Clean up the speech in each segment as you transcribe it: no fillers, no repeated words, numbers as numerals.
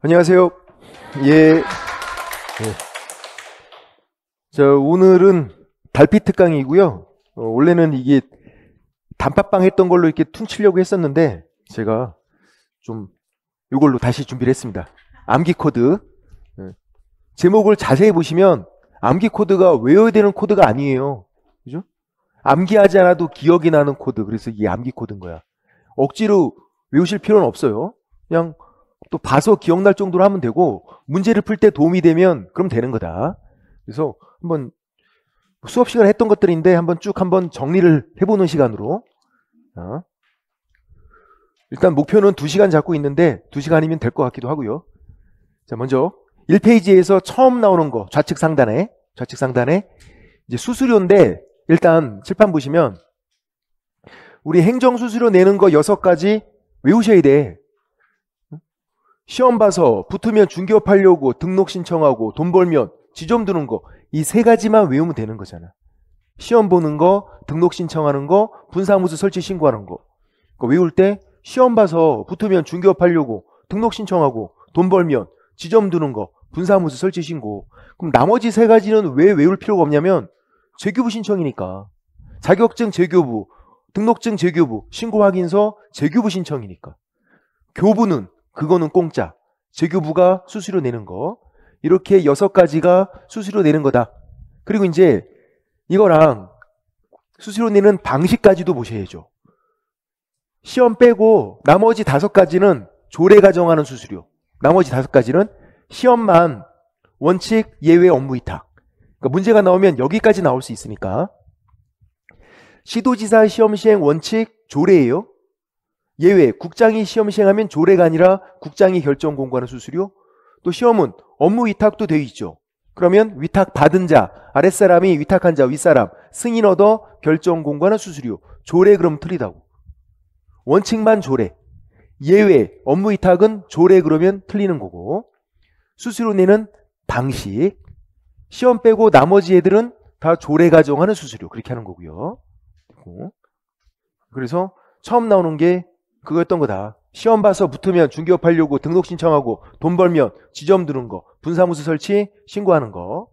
안녕하세요. 예. 오늘은 달빛 특강이고요. 원래는 이게 단팥빵 했던 걸로 이렇게 퉁치려고 했었는데, 제가 좀 이걸로 다시 준비를 했습니다. 암기 코드. 제목을 자세히 보시면 암기 코드가 외워야 되는 코드가 아니에요. 그죠? 암기하지 않아도 기억이 나는 코드. 그래서 이게 암기 코드인 거야. 억지로 외우실 필요는 없어요. 그냥 또 봐서 기억날 정도로 하면 되고, 문제를 풀 때 도움이 되면 그럼 되는 거다. 그래서 한번 수업 시간에 했던 것들인데 한번 쭉 한번 정리를 해보는 시간으로. 일단 목표는 2시간 잡고 있는데 2시간이면 될 것 같기도 하고요. 자, 먼저 1페이지에서 처음 나오는 거 좌측 상단에 이제 수수료인데, 일단 칠판 보시면 우리 행정수수료 내는 거 6가지 외우셔야 돼. 시험 봐서 붙으면 중개업하려고 등록 신청하고 돈 벌면 지점 두는 거, 이 3가지만 외우면 되는 거잖아. 시험 보는 거, 등록 신청하는 거, 분사무소 설치 신고하는 거. 그거 외울 때 시험 봐서 붙으면 중개업하려고 등록 신청하고 돈 벌면 지점 두는 거, 분사무소 설치 신고. 그럼 나머지 3가지는 왜 외울 필요가 없냐면 재교부 신청이니까. 자격증 재교부, 등록증 재교부, 신고 확인서 재교부 신청이니까. 교부는 그거는 공짜. 재교부가 수수료 내는 거. 이렇게 6가지가 수수료 내는 거다. 그리고 이제 이거랑 수수료 내는 방식까지도 보셔야죠. 시험 빼고 나머지 5가지는 조례가 정하는 수수료. 나머지 5가지는 시험만 원칙, 예외, 업무 위탁. 그러니까 문제가 나오면 여기까지 나올 수 있으니까. 시도지사 시험 시행 원칙 조례예요. 예외, 국장이 시험 시행하면 조례가 아니라 국장이 결정 공고하는 수수료. 또 시험은 업무 위탁도 되어 있죠. 그러면 위탁 받은 자, 아랫사람이 위탁한 자, 윗사람, 승인 얻어 결정 공고하는 수수료. 조례 그럼 틀리다고. 원칙만 조례. 예외, 업무 위탁은 조례 그러면 틀리는 거고. 수수료 내는 방식. 시험 빼고 나머지 애들은 다 조례가 정하는 수수료. 그렇게 하는 거고요. 그래서 처음 나오는 게 그거였던 거다. 시험 봐서 붙으면 중개업하려고 등록 신청하고 돈 벌면 지점 두는 거, 분사무소 설치 신고하는 거.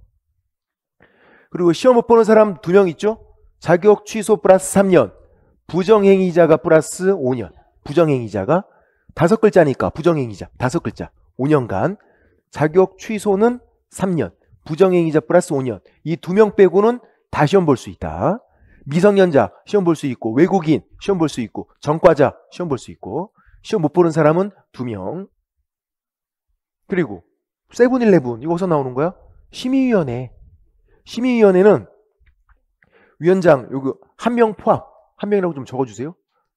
그리고 시험 못 보는 사람 2명 있죠? 자격 취소 플러스 3년, 부정행위자가 플러스 5년. 부정행위자가 5글자니까 부정행위자 5글자 5년간. 자격 취소는 3년, 부정행위자 플러스 5년. 이 2명 빼고는 다 시험 볼 수 있다. 미성년자 시험 볼 수 있고, 외국인 시험 볼 수 있고, 전과자 시험 볼 수 있고. 시험 못 보는 사람은 2명. 그리고 세븐일레븐 이거 어디서 나오는 거야? 심의위원회. 심의위원회는 위원장 요거 1명 포함, 1명이라고 좀 적어주세요.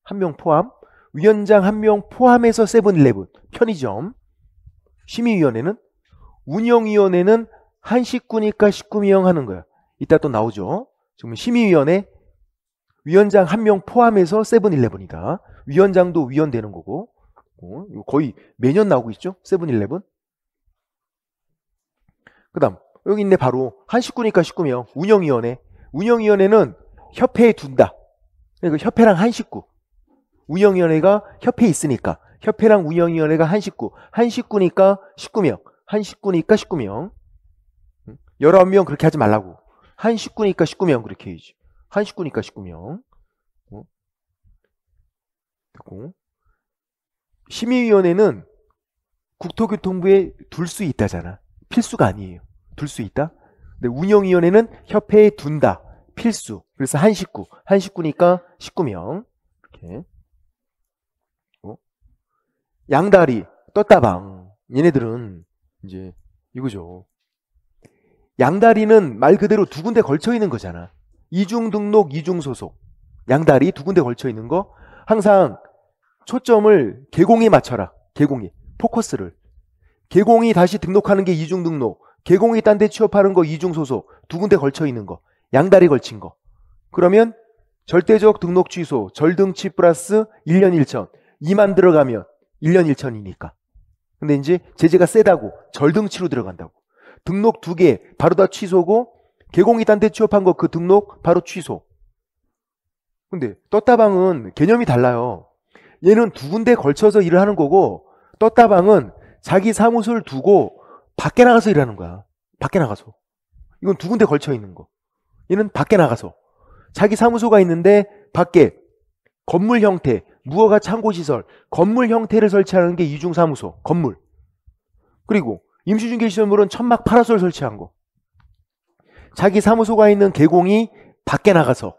1명 포함. 위원장 1명 포함해서 세븐일레븐 편의점. 심의위원회는, 운영위원회는 한 식구니까 19명 하는 거야. 이따 또 나오죠. 지금 심의위원회 위원장 1명 포함해서 세븐일레븐이다. 위원장도 위원 되는 거고. 이거 거의 매년 나오고 있죠. 세븐일레븐. 그 다음 여기 있네. 바로 한 식구니까 19명. 운영위원회. 운영위원회는 협회에 둔다. 그러니까 협회랑 한 식구. 운영위원회가 협회에 있으니까 협회랑 운영위원회가 한 식구. 한 식구니까 19명. 한 식구니까 19명. 19명 그렇게 하지 말라고. 한 식구니까 19명 그렇게 해야지. 한 식구니까 19명. 됐고. 심의위원회는 국토교통부에 둘 수 있다잖아. 필수가 아니에요. 둘 수 있다. 근데 운영위원회는 협회에 둔다. 필수. 그래서 한 식구. 한 식구니까 19명. 이렇게. 양다리, 떴다방. 얘네들은 이제 이거죠. 양다리는 말 그대로 2군데 걸쳐 있는 거잖아. 이중 등록, 이중 소속. 양다리 2군데 걸쳐 있는 거. 항상 초점을 개공에 맞춰라. 개공에. 포커스를. 개공이 다시 등록하는 게 이중 등록. 개공이 딴 데 취업하는 거 이중 소속. 2군데 걸쳐 있는 거. 양다리 걸친 거. 그러면 절대적 등록 취소, 절등치 플러스 1년 1천. 2만 들어가면 1년 1천이니까. 근데 이제 제재가 세다고. 절등치로 들어간다고. 등록 2개 바로 다 취소고, 개공이 딴 데 취업한 거 그 등록 바로 취소. 근데 떴다방은 개념이 달라요. 얘는 2군데 걸쳐서 일을 하는 거고, 떴다방은 자기 사무소를 두고 밖에 나가서 일하는 거야. 밖에 나가서. 이건 두 군데 걸쳐 있는 거. 얘는 밖에 나가서. 자기 사무소가 있는데 밖에 건물 형태, 무허가 창고시설, 건물 형태를 설치하는 게 이중사무소, 건물. 그리고 임시중개시설물은 천막 파라솔 설치한 거. 자기 사무소가 있는 계공이 밖에 나가서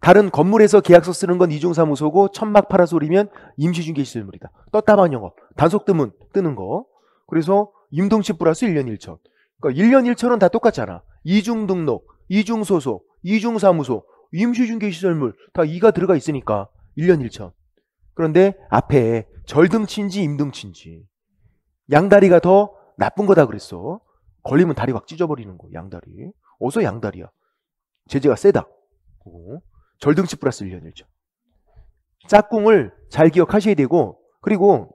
다른 건물에서 계약서 쓰는 건 이중사무소고 천막 파라솔이면 임시중개시설물이다. 떴다방 영업, 단속 뜨문 뜨는 거. 그래서 임동치 플러스 1년 1천. 그러니까 1년 1천은 다 똑같잖아. 이중등록, 이중소속, 이중사무소, 임시중개시설물 다 이가 들어가 있으니까 1년 1천. 그런데 앞에 절등치인지 임등치인지 양다리가 더 나쁜 거다 그랬어. 걸리면 다리 확 찢어버리는 거. 양다리. 어서 양다리야. 제재가 세다. 절등치 플러스 1년 1천. 짝꿍을 잘 기억하셔야 되고, 그리고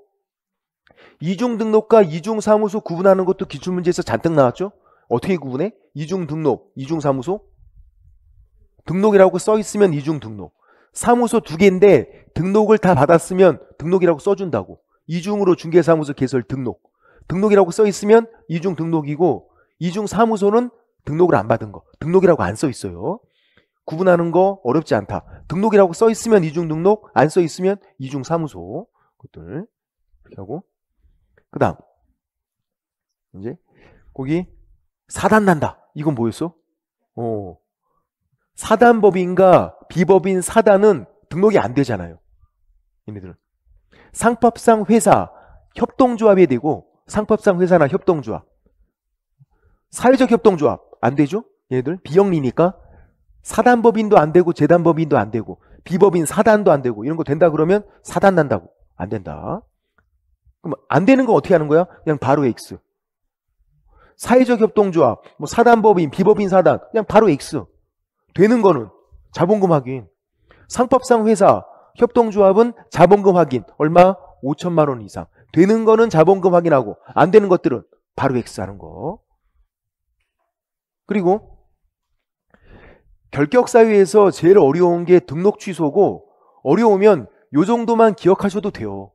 이중등록과 이중사무소 구분하는 것도 기출문제에서 잔뜩 나왔죠. 어떻게 구분해? 이중등록, 이중사무소? 등록이라고 써있으면 이중등록. 사무소 두 개인데 등록을 다 받았으면 등록이라고 써준다고. 이중으로 중개사무소 개설 등록. 등록이라고 써있으면 이중등록이고, 이중사무소는 등록을 안 받은 거. 등록이라고 안 써있어요. 구분하는 거 어렵지 않다. 등록이라고 써있으면 이중등록, 안 써있으면 이중사무소. 그것들 이렇게 하고. 그 다음 이제 거기 사단난다. 이건 뭐였어? 사단법인과 비법인 사단은 등록이 안 되잖아요. 얘네들은 상법상 회사, 협동조합이 되고, 상법상 회사나 협동조합, 사회적 협동조합 안 되죠? 얘네들 비영리니까 사단법인도 안 되고 재단법인도 안 되고 비법인 사단도 안 되고 이런 거 된다 그러면 사단 난다고. 안 된다. 그럼 안 되는 거 어떻게 하는 거야? 그냥 바로 X. 사회적 협동조합, 뭐 사단법인, 비법인 사단 그냥 바로 X. 되는 거는 자본금 확인. 상법상 회사, 협동조합은 자본금 확인. 얼마? 5천만 원 이상. 되는 거는 자본금 확인하고 안 되는 것들은 바로 X 하는 거. 그리고 결격사유에서 제일 어려운 게 등록 취소고, 어려우면 요 정도만 기억하셔도 돼요.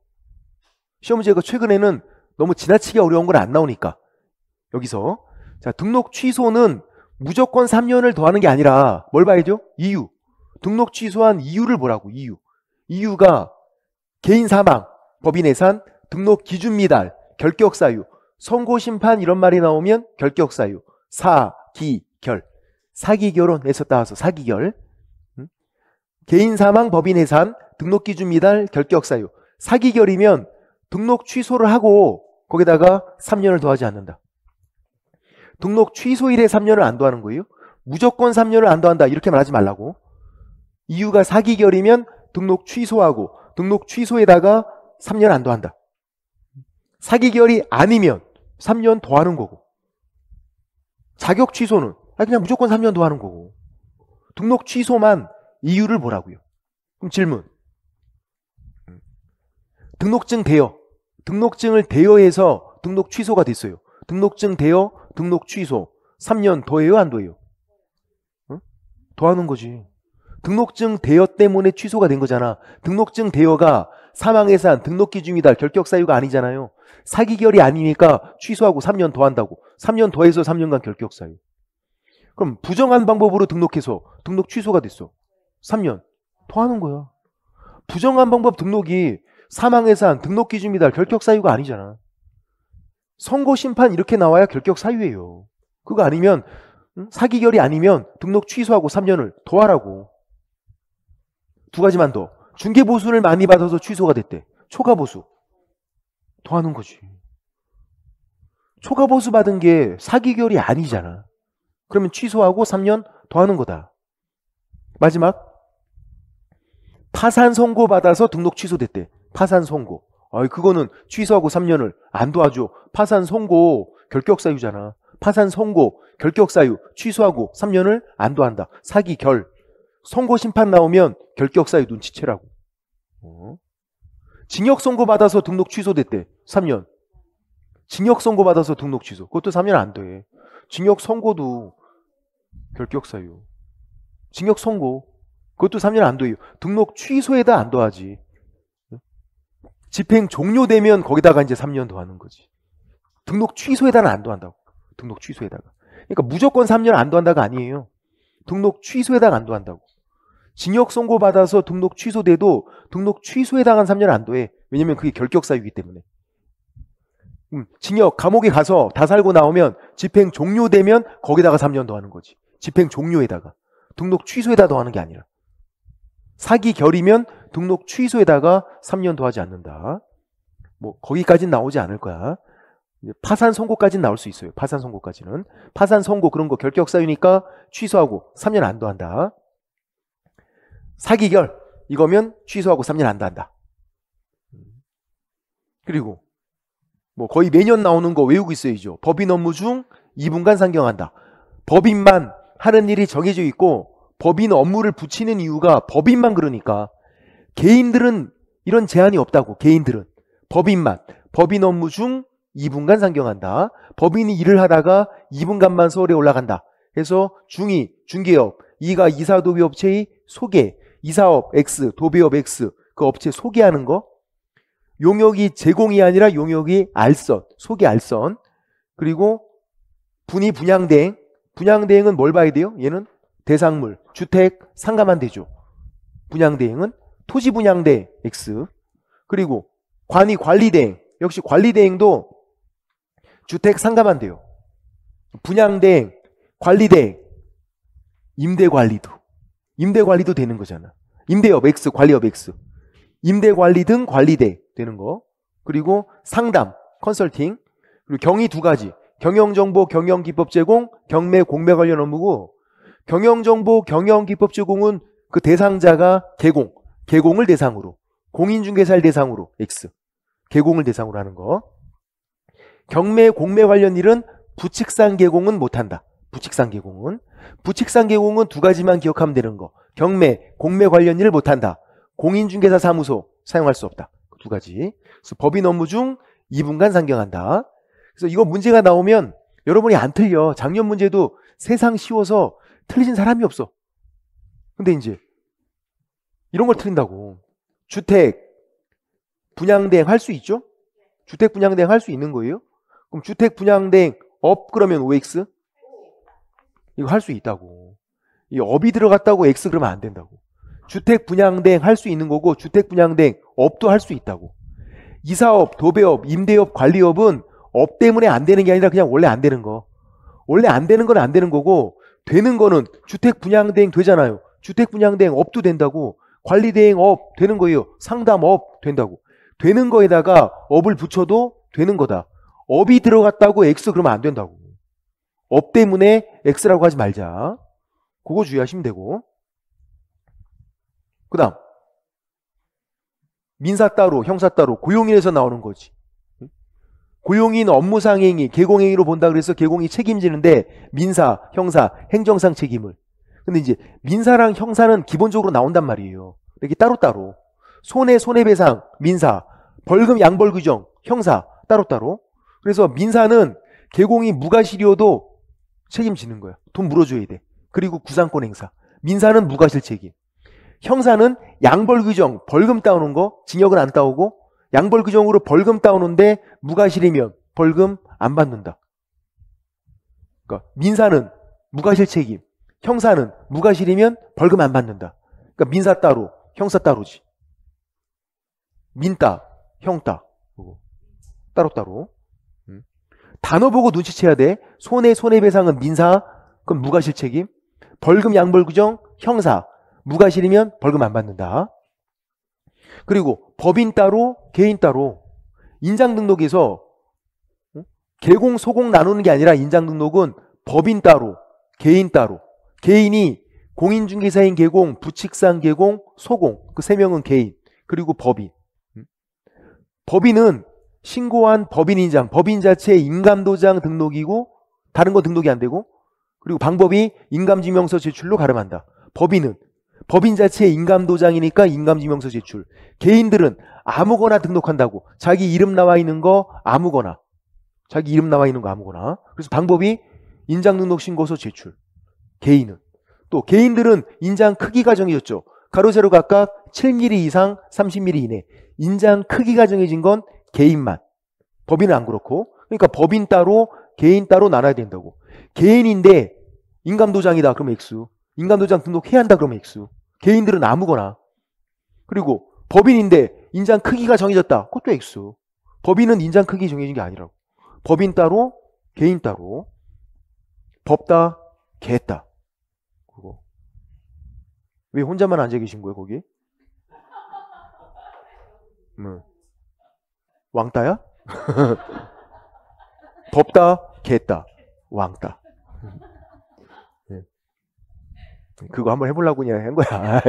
시험문제가 최근에는 너무 지나치게 어려운 건 안 나오니까. 여기서 자, 등록 취소는 무조건 3년을 더하는 게 아니라 뭘 봐야죠? 이유. 등록 취소한 이유를 보라고. 이유. 이유가 개인 사망, 법인 해산, 등록 기준 미달, 결격사유, 선고심판 이런 말이 나오면 결격사유, 사기결. 사기결혼에서 따와서 사기결. 개인 사망, 법인 해산, 등록 기준 미달, 결격사유. 사기결이면 등록 취소를 하고 거기다가 3년을 더하지 않는다. 등록 취소일에 3년을 안 더하는 거예요. 무조건 3년을 안 더한다 이렇게 말하지 말라고. 이유가 사기결이면 등록 취소하고 등록 취소에다가 3년 안 더한다. 사기결이 아니면 3년 더하는 거고, 자격 취소는 그냥 무조건 3년 더하는 거고, 등록 취소만 이유를 보라고요. 그럼 질문. 등록증 대여. 등록증을 대여해서 등록 취소가 됐어요. 등록증 대여, 등록 취소. 3년 더해요, 안 더해요? 더하는 거지. 등록증 대여 때문에 취소가 된 거잖아. 등록증 대여가 사망해산, 등록기준이다, 결격사유가 아니잖아요. 사기결이 아니니까 취소하고 3년 더한다고. 3년 더해서 3년간 결격사유. 그럼 부정한 방법으로 등록해서 등록 취소가 됐어. 3년 더하는 거야. 부정한 방법 등록이 사망해산, 등록기준이다, 결격사유가 아니잖아. 선고심판 이렇게 나와야 결격사유예요. 그거 아니면 사기결이 아니면 등록 취소하고 3년을 더하라고. 두 가지만 더. 중개보수를 많이 받아서 취소가 됐대. 초과보수. 더하는 거지. 초과보수 받은 게 사기결이 아니잖아. 그러면 취소하고 3년 더하는 거다. 마지막. 파산 선고 받아서 등록 취소됐대. 파산 선고. 그거는 취소하고 3년을 안 도와줘. 파산 선고 결격사유잖아. 파산 선고 결격사유 취소하고 3년을 안 도한다. 사기결. 선고 심판 나오면 결격사유 눈치채라고. 징역 선고 받아서 등록 취소됐대. 3년. 징역 선고 받아서 등록 취소. 그것도 3년 안 돼. 징역 선고도 결격사유. 징역 선고. 그것도 3년 안 돼요. 등록 취소에다 안 더하지. 집행 종료되면 거기다가 이제 3년 더하는 거지. 등록 취소에다는 안도한다고. 등록 취소에다가. 그러니까 무조건 3년 안도한다가 아니에요. 등록 취소에다가 안도한다고. 징역 선고 받아서 등록 취소돼도 등록 취소에 당한 3년 안도해. 왜냐면 그게 결격사유이기 때문에. 징역, 감옥에 가서 다 살고 나오면 집행 종료되면 거기다가 3년 더하는 거지. 집행 종료에다가. 등록 취소에다 더하는 게 아니라. 사기 결이면 등록 취소에다가 3년 더하지 않는다. 뭐 거기까지는 나오지 않을 거야. 파산 선고까지는 나올 수 있어요. 파산 선고까지는. 파산 선고 그런 거 결격사유니까 취소하고 3년 안도한다. 사기결 이거면 취소하고 3년 안도한다. 그리고 뭐 거의 매년 나오는 거 외우고 있어야죠. 법인 업무 중 2분간 상경한다. 법인만 하는 일이 정해져 있고 법인 업무를 붙이는 이유가 법인만 그러니까 개인들은 이런 제한이 없다고. 개인들은 법인만 법인 업무 중 2분간 상경한다. 법인이 일을 하다가 2분간만 서울에 올라간다. 그래서 중이 중개업, 이가 이사도비업체의 소개, 이사업 X, 도비업 X 그 업체 소개하는 거. 용역이 제공이 아니라 용역이 알선, 소개 알선. 그리고 분이 분양대행. 분양대행은 뭘 봐야 돼요? 얘는 대상물, 주택, 상가만 되죠. 분양대행은 토지 분양대 X. 그리고 관이 관리대행. 역시 관리대행도 주택 상가만 돼요. 분양대행, 관리대행, 임대관리도 되는 거잖아. 임대업 X, 관리업 X. 임대관리 등 관리대 되는 거. 그리고 상담, 컨설팅. 그리고 경위 두 가지. 경영정보, 경영기법 제공, 경매, 공매 관련 업무고 경영정보, 경영기법 제공은 그 대상자가 개공을 대상으로 공인중개사를 대상으로 X. 개공을 대상으로 하는 거. 경매, 공매 관련 일은 부칙상 개공은 못한다. 부칙상 개공은 두 가지만 기억하면 되는 거. 경매, 공매 관련 일을 못한다. 공인중개사 사무소 사용할 수 없다. 두 가지. 그래서 법인 업무 중 2분간 상경한다. 그래서 이거 문제가 나오면 여러분이 안 틀려. 작년 문제도 세상 쉬워서 틀리신 사람이 없어. 근데 이제 이런 걸 틀린다고. 주택 분양대행 할 수 있죠? 주택 분양대행 할 수 있는 거예요? 그럼 주택 분양대행 업 그러면 OX? 이거 할 수 있다고. 이 업이 들어갔다고 X 그러면 안 된다고. 주택 분양대행 할 수 있는 거고 주택 분양대행 업도 할 수 있다고. 이사업, 도배업, 임대업, 관리업은 업 때문에 안 되는 게 아니라 그냥 원래 안 되는 거. 원래 안 되는 건 안 되는 거고 되는 거는 주택 분양대행 되잖아요. 주택 분양대행 업도 된다고. 관리대행 업 되는 거예요. 상담 업 된다고. 되는 거에다가 업을 붙여도 되는 거다. 업이 들어갔다고 X 그러면 안 된다고. 업 때문에 X라고 하지 말자. 그거 주의하시면 되고. 그 다음 민사 따로 형사 따로 고용인에서 나오는 거지. 고용인 업무상 행위 개공행위로 본다 그래서 개공이 책임지는데 민사 형사 행정상 책임을. 근데 이제 민사랑 형사는 기본적으로 나온단 말이에요. 이렇게 따로따로. 손해배상 민사, 벌금 양벌 규정 형사 따로따로. 그래서 민사는 개공이 무과실이어도 책임지는 거야. 돈 물어줘야 돼. 그리고 구상권 행사. 민사는 무과실 책임. 형사는 양벌 규정, 벌금 따오는 거, 징역은 안 따오고 양벌 규정으로 벌금 따오는데 무과실이면 벌금 안 받는다. 그러니까 민사는 무과실 책임, 형사는 무과실이면 벌금 안 받는다. 그러니까 민사 따로, 형사 따로지. 민따, 형따 따로따로. 단어 보고 눈치채야 돼. 손해배상은 민사, 그건 무과실 책임. 벌금 양벌 규정, 형사. 무과실이면 벌금 안 받는다. 그리고 법인 따로, 개인 따로. 인장등록에서 개공, 소공 나누는 게 아니라 인장등록은 법인 따로, 개인 따로. 개인이 공인중개사인 개공, 부칙상 개공, 소공. 그 세 명은 개인. 그리고 법인. 법인은 신고한 법인인장, 법인 자체의 인감도장 등록이고 다른 거 등록이 안 되고 그리고 방법이 인감증명서 제출로 가름한다. 법인은 법인 자체의 인감도장이니까 인감증명서 제출. 개인들은 아무거나 등록한다고. 자기 이름 나와 있는 거 아무거나. 그래서 방법이 인장등록신고서 제출. 개인은. 또 개인들은 인장 크기가 정해졌죠. 가로 세로 각각 7mm 이상 30mm 이내. 인장 크기가 정해진 건 개인만. 법인은 안 그렇고. 그러니까 법인 따로 개인 따로 나눠야 된다고. 개인인데 인감도장이다 그러면 X. 인감도장 등록해야 한다 그러면 X. 개인들은 아무거나. 그리고 법인인데 인장 크기가 정해졌다. 그것도 X. 법인은 인장 크기 정해진 게 아니라고. 법인 따로 개인 따로. 법다 개다. 그거. 왜 혼자만 앉아 계신 거예요 거기? 왕따야? 법다 개다. 왕따. 그거 한번 해보려고 그냥 한 거야.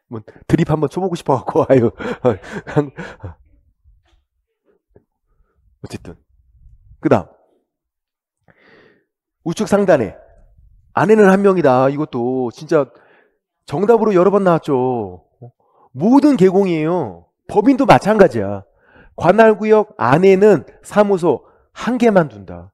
뭐 드립 한번 쳐보고 싶어갖고 아유. 어쨌든 그다음 우측 상단에 아내는 한 명이다. 이것도 진짜 정답으로 여러 번 나왔죠. 모든 계공이에요. 법인도 마찬가지야. 관할구역 안에는 사무소 한 개만 둔다.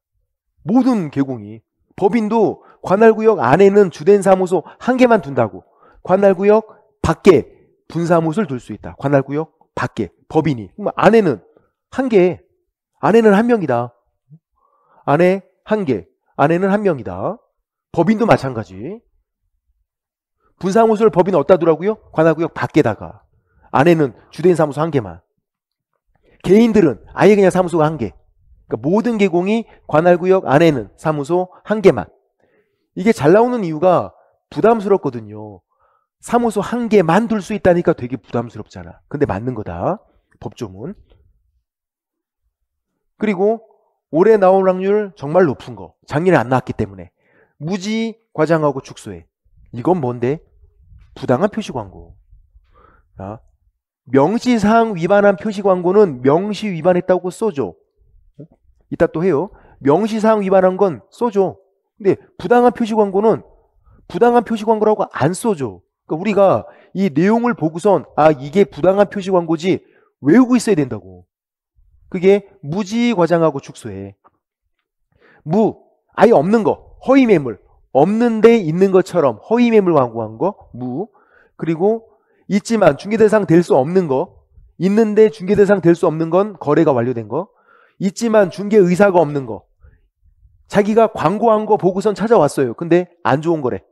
모든 계공이. 법인도 관할구역 안에는 주된 사무소 한 개만 둔다고. 관할구역 밖에 분사무소를 둘 수 있다. 관할구역 밖에 법인이. 그럼 안에는 한 개. 아내는 한 명이다. 아내 한 개. 아내는 한 명이다. 법인도 마찬가지. 분사무소를 법인 어디다 두라고요? 관할구역 밖에다가. 아내는 주된 사무소 한 개만. 개인들은 아예 그냥 사무소가 한 개. 그러니까 모든 계공이 관할구역 안에는 사무소 한 개만. 이게 잘 나오는 이유가 부담스럽거든요. 사무소 한 개만 둘 수 있다니까 되게 부담스럽잖아. 근데 맞는 거다. 법조문. 그리고 올해 나올 확률 정말 높은 거. 작년에 안 나왔기 때문에. 무지 과장하고 축소해. 이건 뭔데? 부당한 표시 광고. 명시사항 위반한 표시 광고는 명시 위반했다고 써줘. 이따 또 해요. 명시사항 위반한 건 써줘. 근데 부당한 표시 광고는 부당한 표시 광고라고 안 써줘. 그러니까 우리가 이 내용을 보고선 아 이게 부당한 표시 광고지 외우고 있어야 된다고. 그게 무지 과장하고 축소해. 아예 없는 거 허위 매물. 없는데 있는 것처럼 허위 매물 광고한 거 그리고 있지만 중개대상 될 수 없는 거, 있는데 중개대상 될 수 없는 건 거래가 완료된 거, 있지만 중개 의사가 없는 거, 자기가 광고한 거 보고선 찾아왔어요. 근데 안 좋은 거래.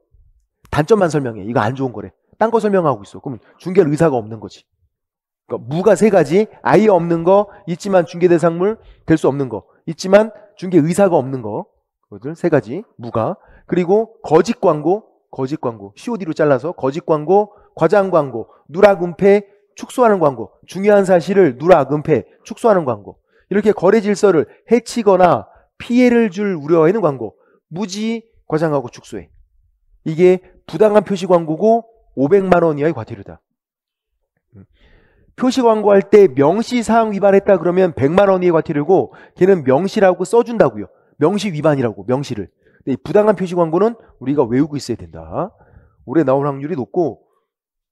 단점만 설명해. 이거 안 좋은 거래. 딴 거 설명하고 있어. 그럼 중개 의사가 없는 거지. 그러니까 무가 세 가지. 아예 없는 거, 있지만 중개대상물 될 수 없는 거, 있지만 중개 의사가 없는 거. 그것들 세 가지. 무가. 그리고 거짓 광고, COD로 잘라서 거짓 광고, 과장 광고, 누락 은폐, 축소하는 광고, 중요한 사실을 누락 은폐, 축소하는 광고. 이렇게 거래 질서를 해치거나 피해를 줄 우려가 있는 광고. 무지 과장하고 축소해. 이게 부당한 표시 광고고 500만 원 이하의 과태료다. 표시 광고할 때 명시사항 위반했다 그러면 100만 원 이하의 과태료고 걔는 명시라고 써준다고요. 명시 위반이라고 명시를. 근데 이 부당한 표시 광고는 우리가 외우고 있어야 된다. 올해 나올 확률이 높고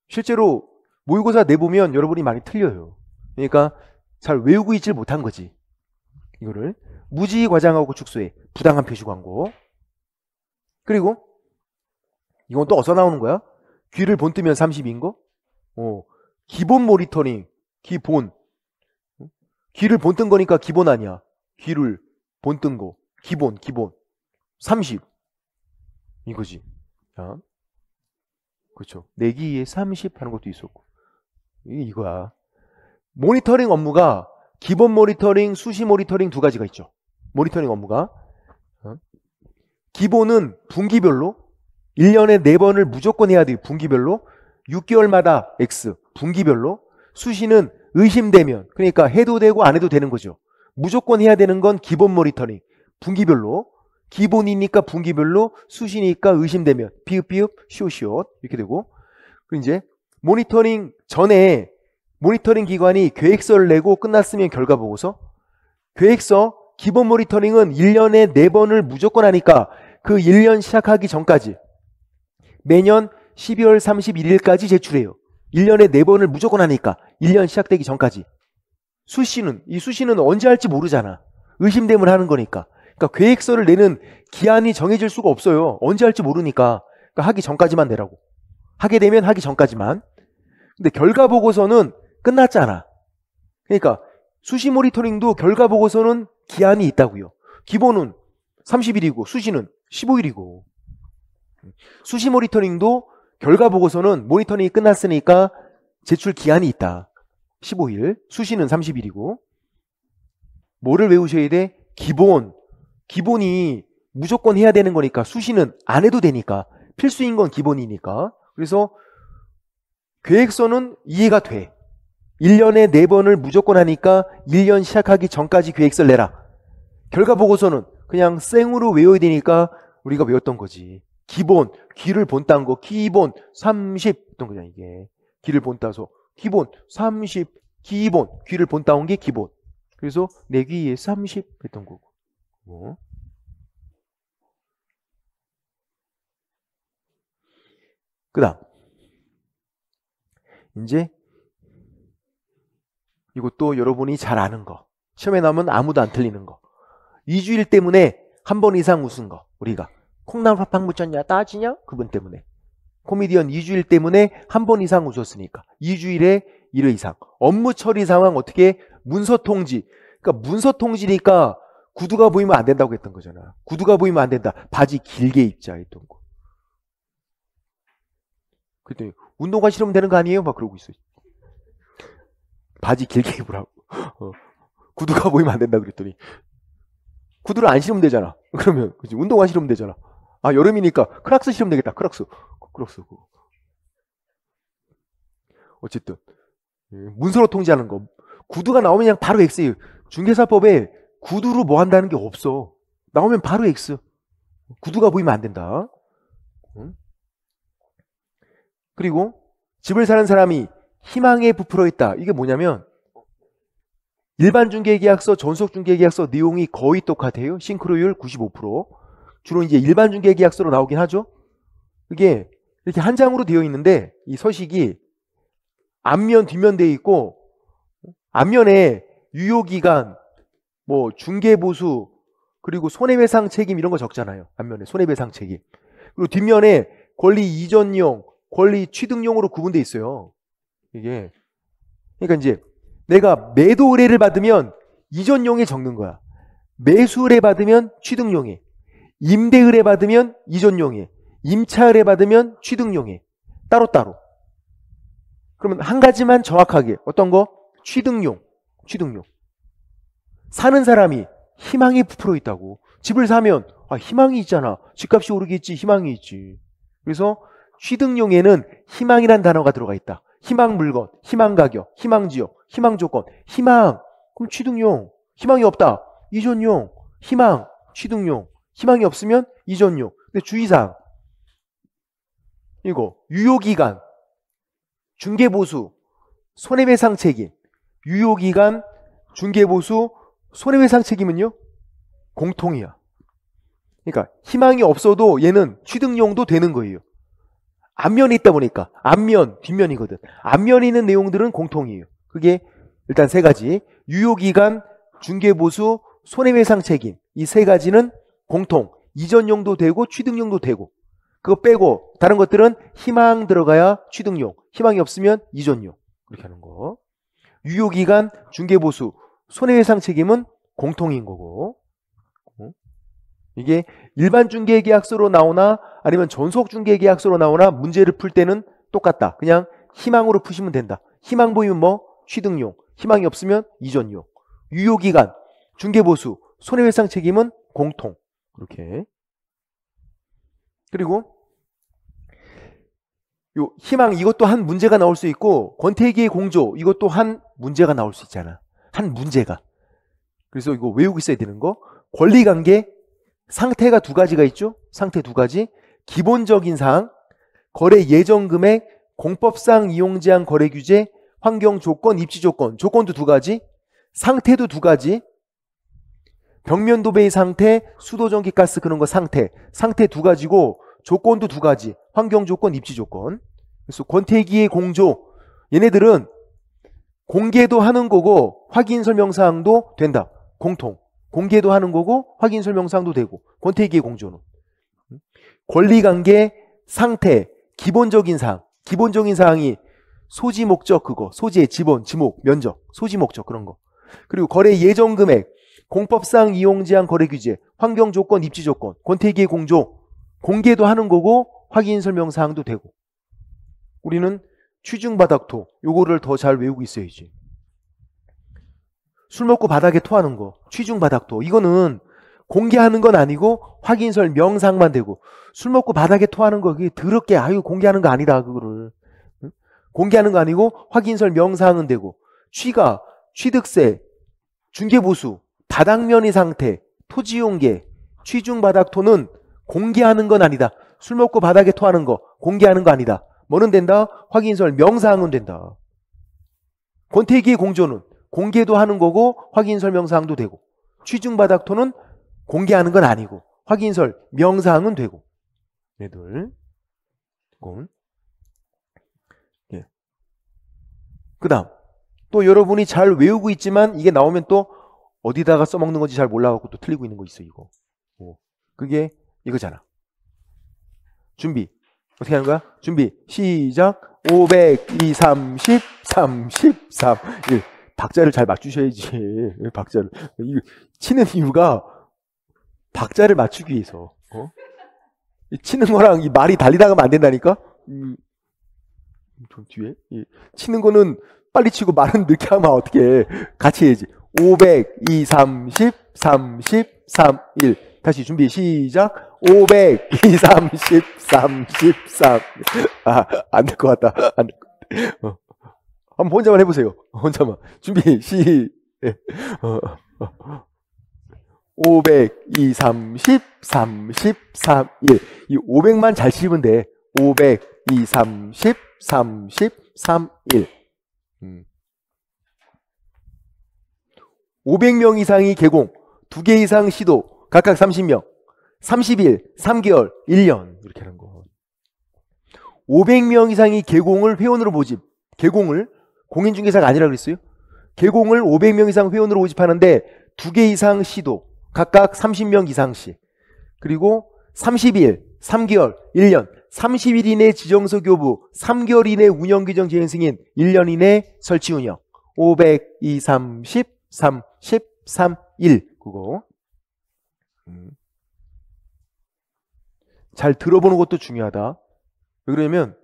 실제로 모의고사 내보면 여러분이 많이 틀려요. 그러니까 잘 외우고 있질 못한 거지. 이거를 무지 과장하고 축소해. 부당한 표시 광고. 그리고 이건 또 어디서 나오는 거야? 귀를 본뜨면 30인 거? 기본 모니터링. 기본. 귀를 본뜬 거니까 기본 아니야. 귀를 본뜬 거. 기본. 30. 이거지. 자. 그렇죠. 내기에 30 하는 것도 있었고. 이거야. 모니터링 업무가 기본 모니터링, 수시 모니터링 두 가지가 있죠. 모니터링 업무가. 기본은 분기별로 1년에 4번을 무조건 해야 돼. 분기별로. 6개월마다 X. 분기별로. 수시는 의심되면 그러니까 해도 되고 안 해도 되는 거죠. 무조건 해야 되는 건 기본 모니터링. 분기별로. 기본이니까 분기별로, 수시니까 의심되면 비읍 시옷 이렇게 되고. 그리고 이제 모니터링 전에 모니터링 기관이 계획서를 내고 끝났으면 결과 보고서. 계획서 기본 모니터링은 1년에 4번을 무조건 하니까 그 1년 시작하기 전까지 매년 12월 31일까지 제출해요. 1년에 4번을 무조건 하니까 1년 시작되기 전까지. 이 수시는 언제 할지 모르잖아. 의심되면 하는 거니까. 그러니까 계획서를 내는 기한이 정해질 수가 없어요. 언제 할지 모르니까. 그러니까 하기 전까지만 내라고. 하게 되면 하기 전까지만. 근데 결과 보고서는 끝났잖아. 그러니까 수시 모니터링도 결과 보고서는 기한이 있다고요. 기본은 30일이고 수시는 15일이고. 수시 모니터링도 결과 보고서는 모니터링이 끝났으니까 제출 기한이 있다. 15일. 수시는 30일이고. 뭐를 외우셔야 돼? 기본이 무조건 해야 되는 거니까 수시는 안 해도 되니까 필수인 건 기본이니까. 그래서 계획서는 이해가 돼. 1년에 4번을 무조건 하니까 1년 시작하기 전까지 계획서를 내라. 결과 보고서는 그냥 생으로 외워야 되니까 우리가 외웠던 거지. 기본, 귀를 본딴 거, 기본 30 했던 거잖아 이게. 귀를 본따서 기본 30, 기본, 귀를 본따온 게 기본. 그래서 내 귀에 30 했던 거고. 뭐. 그 다음 이제 이것도 여러분이 잘 아는 거. 시험에 나오면 아무도 안 틀리는 거. 2주일 때문에 한 번 이상 웃은 거. 우리가 콩나물 팍팍 묻혔냐 따지냐? 그분 때문에. 코미디언 2주일 때문에 한 번 이상 웃었으니까 2주일에 1회 이상. 업무 처리 상황 어떻게? 문서 통지. 그러니까 문서 통지니까 구두가 보이면 안 된다고 했던 거잖아. 구두가 보이면 안 된다. 바지 길게 입자 했던 거. 그랬더니 운동화 신으면 되는 거 아니에요? 막 그러고 있어요. 바지 길게 입으라고. 구두가 보이면 안 된다 그랬더니 구두를 안 신으면 되잖아. 그러면 그치? 운동화 신으면 되잖아. 아 여름이니까 크락스 신으면 되겠다. 크락스. 어쨌든 문서로 통지하는 거. 구두가 나오면 그냥 바로 X예요. 중개사법에 구두로 뭐 한다는 게 없어. 나오면 바로 X. 구두가 보이면 안 된다. 그리고 집을 사는 사람이 희망에 부풀어 있다. 이게 뭐냐면 일반 중개계약서, 전속 중개계약서 내용이 거의 똑같아요. 싱크로율 95%. 주로 이제 일반 중개계약서로 나오긴 하죠. 이게 이렇게 한 장으로 되어 있는데 이 서식이 앞면, 뒷면 되어 있고 앞면에 유효기간, 뭐 중개보수, 그리고 손해배상 책임 이런 거 적잖아요. 앞면에 손해배상 책임. 그리고 뒷면에 권리 이전용, 권리 취득용으로 구분되어 있어요. 이게 그러니까 이제 내가 매도 의뢰를 받으면 이전용에 적는 거야. 매수 의뢰 받으면 취득용에, 임대 의뢰 받으면 이전용에, 임차 의뢰 받으면 취득용에 따로따로. 그러면 한 가지만 정확하게 어떤 거? 취득용. 사는 사람이 희망이 부풀어 있다고. 집을 사면 희망이 있잖아. 집값이 오르겠지. 희망이 있지. 그래서 취득용에는 희망이란 단어가 들어가 있다. 희망 물건, 희망 가격, 희망 지역, 희망 조건, 희망. 그럼 취득용. 희망이 없다. 이전용. 희망, 취득용. 희망이 없으면 이전용. 근데 주의사항. 이거 유효기간, 중개보수, 손해배상 책임. 유효기간, 중개보수, 손해배상 책임은요? 공통이야. 그러니까 희망이 없어도 얘는 취득용도 되는 거예요. 앞면에 있다 보니까 앞면, 뒷면이거든. 앞면에 있는 내용들은 공통이에요. 그게 일단 3가지. 유효기간, 중개보수, 손해배상 책임. 이 3가지는 공통. 이전용도 되고 취득용도 되고. 그거 빼고 다른 것들은 희망 들어가야 취득용. 희망이 없으면 이전용. 그렇게 하는 거. 유효기간, 중개보수, 손해배상 책임은 공통인 거고. 이게 일반 중개계약서로 나오나 아니면 전속 중개계약서로 나오나 문제를 풀 때는 똑같다. 그냥 희망으로 푸시면 된다. 희망 보이면 뭐? 취득용. 희망이 없으면 이전용. 유효기간, 중개보수, 손해배상 책임은 공통. 그렇게. 그리고 요 희망 이것도 한 문제가 나올 수 있고 권태기의 공조 이것도 한 문제가 나올 수 있잖아. 한 문제가. 그래서 이거 외우고 있어야 되는 거. 권리관계 상태가 2가지가 있죠. 상태 2가지. 기본적인 사항, 거래 예정 금액, 공법상 이용 제한 거래 규제, 환경 조건, 입지 조건. 조건도 2가지. 상태도 2가지. 벽면 도배의 상태, 수도 전기 가스 그런 거 상태. 상태 2가지고 조건도 2가지. 환경 조건, 입지 조건. 그래서 권태기의 공조. 얘네들은 공개도 하는 거고 확인 설명 사항도 된다. 공통. 공개도 하는 거고 확인 설명 사항도 되고. 권태기의 공조는. 권리관계, 상태, 기본적인 사항. 기본적인 사항이 소지 목적 그거. 소지의 지번, 지목, 면적, 소지 목적 그런 거. 그리고 거래 예정 금액, 공법상 이용 제한 거래 규제, 환경 조건, 입지 조건, 권태기의 공조, 공개도 하는 거고 확인 설명 사항도 되고. 우리는 취중 바닥토 요거를 더 잘 외우고 있어야지. 술 먹고 바닥에 토하는 거, 취중 바닥토 이거는 공개하는 건 아니고 확인설 명상만 되고, 술 먹고 바닥에 토하는 거 그게 더럽게 아유 공개하는 거 아니다 그거를. 응? 공개하는 거 아니고 확인설 명상은 되고, 취가 취득세, 중개보수, 바닥면의 상태, 토지용계, 취중 바닥토는 공개하는 건 아니다. 술 먹고 바닥에 토하는 거 공개하는 거 아니다. 뭐는 된다? 확인설 명사항은 된다. 권태기의 공조는 공개도 하는 거고 확인설 명사항도 되고, 취중 바닥토는 공개하는 건 아니고 확인설 명사항은 되고. 얘들 예. 그 다음 또 여러분이 잘 외우고 있지만 이게 나오면 또 어디다가 써먹는 건지 잘 몰라갖고 또 틀리고 있는 거 있어. 이거 그게 이거잖아. 준비 어떻게 하는 거야? 준비 시작. 500, 2, 30, 33, 1. 박자를 잘 맞추셔야지. 박자를 치는 이유가 박자를 맞추기 위해서. 치는 거랑 이 말이 달리다 가면 안 된다니까. 좀 뒤에 치는 거는 빨리 치고 말은 늦게 하면 어떻게 같이 해야지. 500, 2, 30, 33, 1. 다시 준비 시작. 500, 2, 30, 33. 안 될 것 같다. 안 될 것 같다. 한번 혼자만 해보세요. 혼자만. 준비 시 500, 2, 30, 33, 1. 이 500만 잘 치면 돼. 500, 2, 30, 33, 1. 500명 이상이 개공, 2개 이상 시도, 각각 30명, 30일, 3개월, 1년. 이렇게 하는 거. 500명 이상이 개공을 회원으로 모집. 개공을 공인중개사가 아니라 그랬어요. 개공을 500명 이상 회원으로 모집하는데 2개 이상 시도, 각각 30명 이상씩. 그리고 30일, 3개월, 1년, 30일 이내 지정서 교부, 3개월 이내 운영규정 재행 승인, 1년 이내 설치 운영. 500, 2, 30, 33, 1. 그거. 잘 들어보는 것도 중요하다. 왜 그러냐면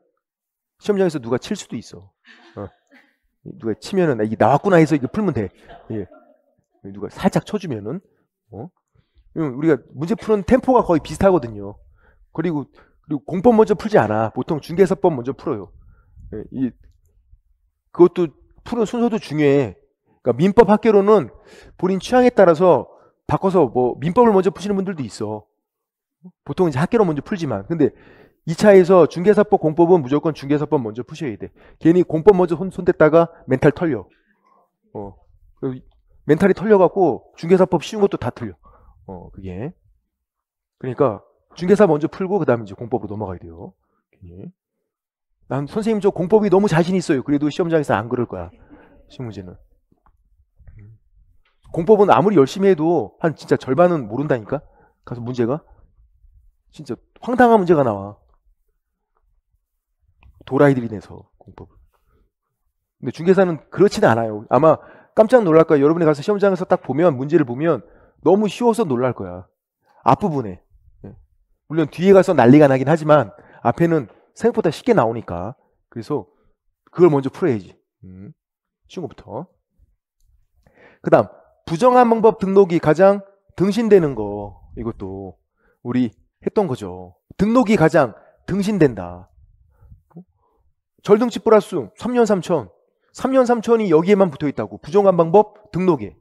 시험장에서 누가 칠 수도 있어. 누가 치면은 이게 나왔구나 해서 이거 풀면 돼. 예. 누가 살짝 쳐주면은 우리가 문제 푸는 템포가 거의 비슷하거든요. 그리고 공법 먼저 풀지 않아. 보통 중개사법 먼저 풀어요. 예. 그것도 푸는 순서도 중요해. 그러니까 민법 학계로는 본인 취향에 따라서 바꿔서 뭐 민법을 먼저 푸시는 분들도 있어. 보통 이제 학계로 먼저 풀지만, 근데 2차에서 중개사법 공법은 무조건 중개사법 먼저 푸셔야 돼. 괜히 공법 먼저 손댔다가 멘탈 털려. 멘탈이 털려갖고 중개사법 쉬운 것도 다 틀려. 그게. 그러니까 중개사 먼저 풀고 그 다음에 이제 공법으로 넘어가야 돼요. 난 선생님 저 공법이 너무 자신 있어요. 그래도 시험장에서 안 그럴 거야. 시험 문제는. 공법은 아무리 열심히 해도 한 진짜 절반은 모른다니까. 가서 문제가 진짜 황당한 문제가 나와. 도라이들이 내서 공법을. 근데 중개사는 그렇지는 않아요. 아마 깜짝 놀랄 거야. 여러분이 가서 시험장에서 딱 보면 문제를 보면 너무 쉬워서 놀랄 거야. 앞부분에. 물론 뒤에 가서 난리가 나긴 하지만 앞에는 생각보다 쉽게 나오니까. 그래서 그걸 먼저 풀어야지. 쉬운 것부터. 그 다음 부정한 방법 등록이 가장 등신되는 거. 이것도 우리 했던 거죠. 등록이 가장 등신된다. 절등치 플러스 3년 3천. 3년 3천이 여기에만 붙어있다고. 부정한 방법 등록에.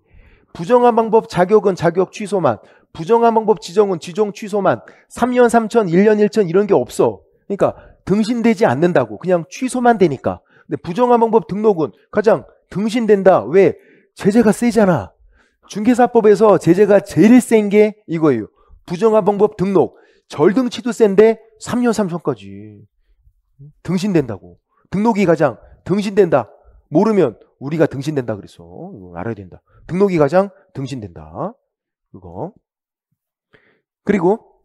부정한 방법 자격은 자격 취소만. 부정한 방법 지정은 지정 취소만. 3년 3천, 1년 1천 이런 게 없어. 그러니까 등신되지 않는다고. 그냥 취소만 되니까. 근데 부정한 방법 등록은 가장 등신된다. 왜? 제재가 세잖아. 중개사법에서 제재가 제일 센 게 이거예요. 부정한 방법 등록. 절등치도 센데 3년 3천까지. 등신된다고. 등록이 가장 등신된다. 모르면 우리가 등신된다 그랬어. 이거 알아야 된다. 등록이 가장 등신된다. 그거. 그리고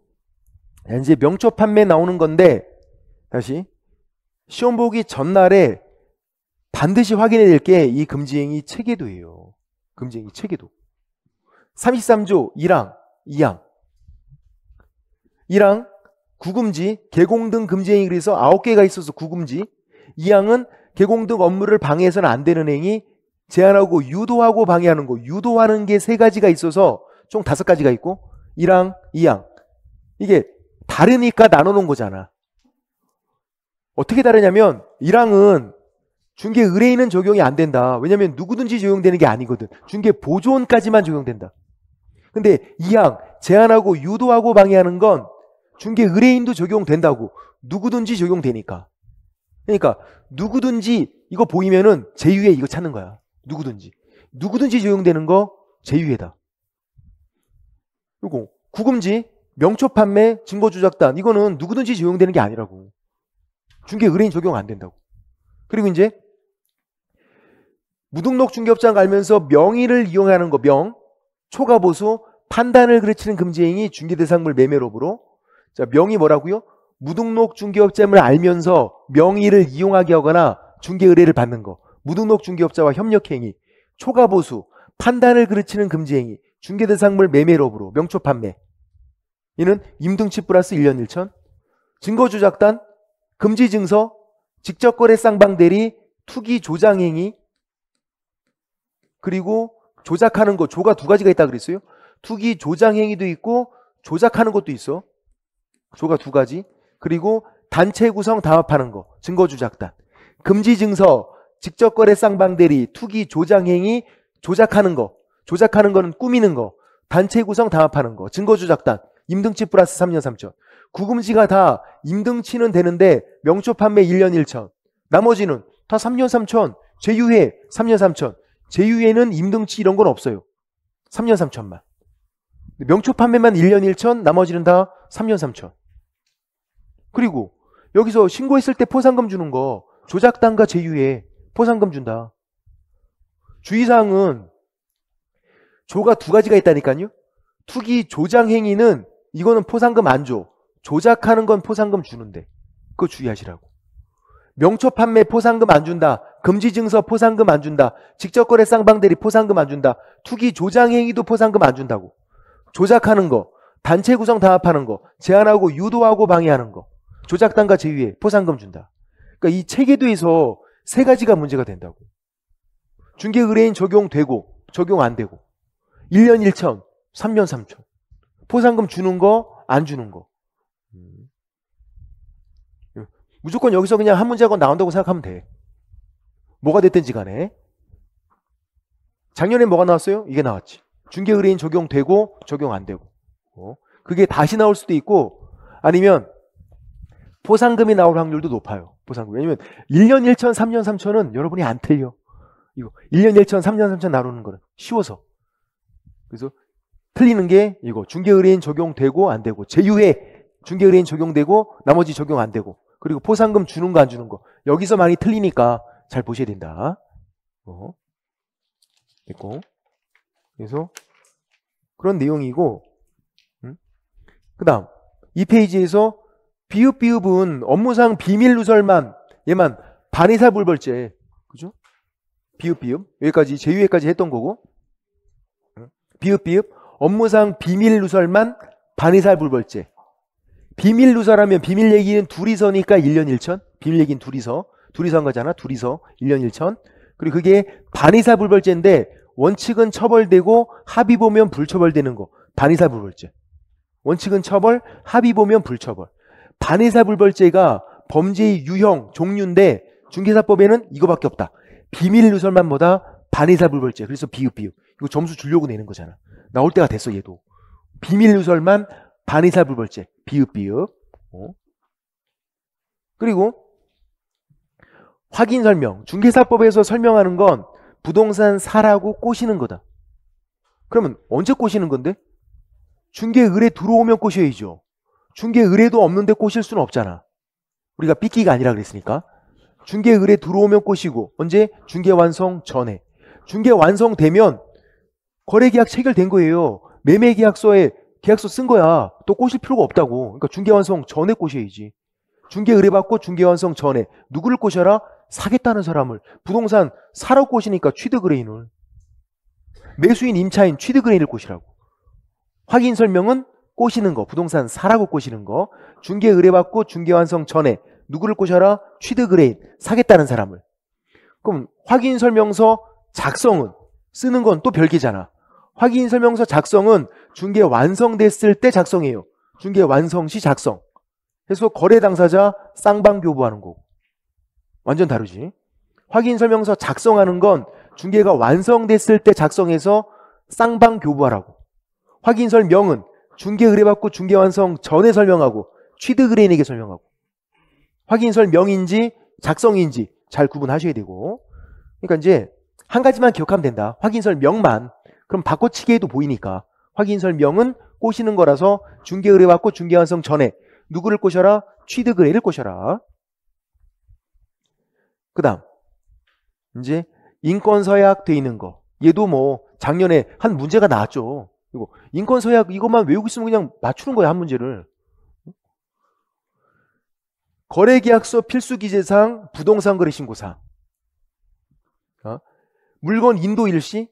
이제 명초 판매 나오는 건데 다시 시험 보기 전날에 반드시 확인해야 될 게 이 금지행위 체계도예요. 금지행위 체계도. 33조 1항 2항 1항 구금지, 개공 등 금지행위 그래서 9개가 있어서 구금지. 2항은 개공 등 업무를 방해해서는 안 되는 행위, 제한하고 유도하고 방해하는 거. 유도하는 게 3가지가 있어서 총 5가지가 있고 1항, 2항. 이게 다르니까 나눠놓은 거잖아. 어떻게 다르냐면 1항은 중개 의뢰인은 적용이 안 된다. 왜냐면 누구든지 적용되는 게 아니거든. 중개 보조원까지만 적용된다. 근데 2항 제한하고 유도하고 방해하는 건 중개 의뢰인도 적용된다고. 누구든지 적용되니까. 그러니까 누구든지 이거 보이면은 제휴에 이거 찾는 거야. 누구든지 적용되는 거 제휴에다. 그리고 구금지, 명초 판매, 증거 조작단 이거는 누구든지 적용되는 게 아니라고. 중개 의뢰인 적용 안 된다고. 그리고 이제 무등록 중개업장 알면서 명의를 이용하는 거, 초과보수, 판단을 그르치는 금지행위, 중개대상물 매매로부로. 자, 명의 뭐라고요? 무등록 중개업자임을 알면서 명의를 이용하게 하거나 중개 의뢰를 받는 거. 무등록 중개업자와 협력행위, 초과보수, 판단을 그르치는 금지행위, 중개대상물 매매로부로, 명초판매. 이는 임등치 플러스 1년 1천. 증거조작단, 금지증서, 직접거래 쌍방대리, 투기 조장행위, 그리고 조작하는 거. 조가 2가지가 있다 그랬어요. 투기 조장행위도 있고 조작하는 것도 있어. 조가 2가지. 그리고 단체 구성 담합하는 거. 증거조작단. 금지증서, 직접거래 쌍방대리, 투기 조장행위, 조작하는 거. 조작하는 거는 꾸미는 거. 단체 구성 담합하는 거. 증거조작단. 임등치 플러스 3년 3천. 구금지가 다 임등치는 되는데 명초 판매 1년 1천. 나머지는 다 3년 3천. 제휴회 3년 3천. 제휴회는 임등치 이런 건 없어요. 3년 3천만. 명초 판매만 1년 1천. 나머지는 다 3년 3천. 그리고 여기서 신고했을 때 포상금 주는 거. 조작단과 제휴회 포상금 준다. 주의사항은 조가 2가지가 있다니까요. 투기 조장 행위는 이거는 포상금 안 줘. 조작하는 건 포상금 주는데. 그거 주의하시라고. 명초 판매 포상금 안 준다. 금지 증서 포상금 안 준다. 직접거래 쌍방대리 포상금 안 준다. 투기 조장 행위도 포상금 안 준다고. 조작하는 거, 단체 구성 담합하는 거, 제한하고 유도하고 방해하는 거, 조작단과 제휴에 포상금 준다. 그러니까 이 체계도에서 3가지가 문제가 된다고. 중개 의뢰인 적용되고 적용 안 되고. 1년 1천, 3년 3천. 포상금 주는 거, 안 주는 거. 무조건 여기서 그냥 한 문제가 나온다고 생각하면 돼. 뭐가 됐든지 간에. 작년에 뭐가 나왔어요? 이게 나왔지. 중개 의뢰인 적용되고 적용 안 되고. 그게 다시 나올 수도 있고 아니면 포상금이 나올 확률도 높아요. 포상금. 왜냐면 1년 1천, 3년 3천은 여러분이 안 틀려. 이거 1년 1천, 3년 3천 나누는 거는 쉬워서. 그래서 틀리는 게 이거 중개 의뢰인 적용되고 안 되고, 제휴회 중개 의뢰인 적용되고 나머지 적용 안 되고, 그리고 포상금 주는 거 안 주는 거. 여기서 많이 틀리니까 잘 보셔야 된다. 됐고. 그래서 그런 내용이고, 그다음 이 페이지에서 비읍은 업무상 비밀 누설만, 얘만 반의사 불벌죄, 그죠? 비읍 여기까지 제휴회까지 했던 거고, 비읍 업무상 비밀 누설만 반의사 불벌죄. 비밀 누설하면 비밀 얘기는 둘이서니까 1년 1천. 비밀 얘기는 둘이서 한 거잖아. 둘이서 1년 1천. 그리고 그게 반의사 불벌죄인데 원칙은 처벌되고 합의 보면 불처벌되는 거. 반의사 불벌죄. 원칙은 처벌, 합의 보면 불처벌. 반의사 불벌죄가 범죄의 유형, 종류인데 중개사법에는 이거밖에 없다. 비밀 누설만보다 반의사 불벌죄. 그래서 비읍. 이거 점수 주려고 내는 거잖아. 나올 때가 됐어, 얘도. 비밀 누설만 반의사 불벌죄. 비읍. 그리고 확인 설명. 중개사법에서 설명하는 건 부동산 사라고 꼬시는 거다. 그러면 언제 꼬시는 건데? 중개 의뢰 들어오면 꼬셔야죠. 중개 의뢰도 없는데 꼬실 수는 없잖아. 우리가 삐끼가 아니라 그랬으니까. 중개 의뢰 들어오면 꼬시고, 언제? 중개 완성 전에. 중개 완성되면 거래계약 체결된 거예요. 매매계약서에 계약서 쓴 거야. 또 꼬실 필요가 없다고. 그러니까 중개 완성 전에 꼬셔야지. 중개 의뢰 받고 중개 완성 전에. 누구를 꼬셔라? 사겠다는 사람을. 부동산 사라고 꼬시니까 취득 의뢰인을. 매수인, 임차인, 취득 의뢰인을 꼬시라고. 확인 설명은 꼬시는 거, 부동산 사라고 꼬시는 거. 중개 의뢰받고 중개 완성 전에 누구를 꼬셔라? 취득 의뢰인, 사겠다는 사람을. 그럼 확인 설명서 작성은 쓰는 건 또 별개잖아. 확인 설명서 작성은 중개 완성됐을 때 작성해요. 중개 완성 시 작성. 그래서 거래 당사자 쌍방 교부하는 거고. 완전 다르지. 확인 설명서 작성하는 건 중개가 완성됐을 때 작성해서 쌍방 교부하라고. 확인 설명은 중개 의뢰받고 중개 완성 전에 설명하고 취득 의뢰인에게 설명하고. 확인 설명인지 작성인지 잘 구분하셔야 되고. 그러니까 이제 한 가지만 기억하면 된다. 확인 설명만. 그럼 바꿔치기에도 보이니까. 확인 설명은 꼬시는 거라서 중개 의뢰받고 중개 완성 전에 누구를 꼬셔라? 취득 의뢰를 꼬셔라. 그 다음 이제 인권서약 돼 있는 거. 얘도 뭐 작년에 한 문제가 나왔죠. 이거 인권서약 이것만 외우고 있으면 그냥 맞추는 거야, 한 문제를. 거래계약서 필수기재사항, 부동산 거래 신고사항. 물건 인도 일시,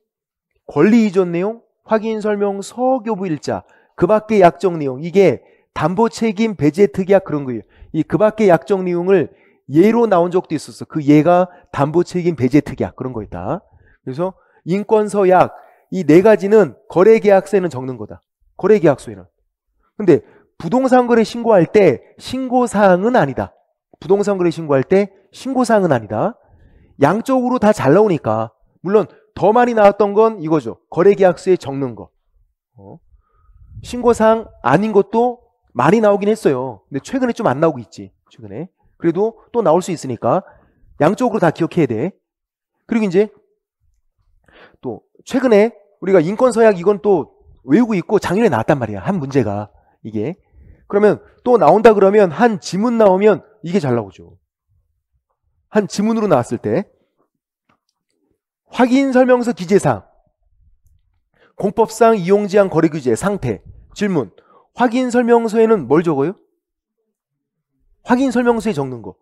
권리 이전 내용, 확인 설명 서교부 일자, 그 밖의 약정 내용. 이게 담보 책임 배제 특약 그런 거예요. 이 그 밖의 약정 내용을 예로 나온 적도 있었어. 그 예가 담보 책임 배제 특약 그런 거였다. 그래서 인권서약 이 네 가지는 거래계약서에는 적는 거다. 거래계약서에는. 근데 부동산 거래 신고할 때 신고사항은 아니다. 부동산 거래 신고할 때 신고사항은 아니다. 양쪽으로 다 잘 나오니까. 물론 더 많이 나왔던 건 이거죠. 거래계약서에 적는 거. 신고사항 아닌 것도 많이 나오긴 했어요. 근데 최근에 좀 안 나오고 있지. 최근에. 그래도 또 나올 수 있으니까 양쪽으로 다 기억해야 돼. 그리고 이제 또 최근에 우리가 인권서약 이건 또 외우고 있고 작년에 나왔단 말이야. 한 문제가 이게. 그러면 또 나온다 그러면 한 지문 나오면 이게 잘 나오죠. 한 지문으로 나왔을 때 확인 설명서 기재사항, 공법상 이용제한 거래규제 상태. 질문. 확인 설명서에는 뭘 적어요? 확인 설명서에 적는 거.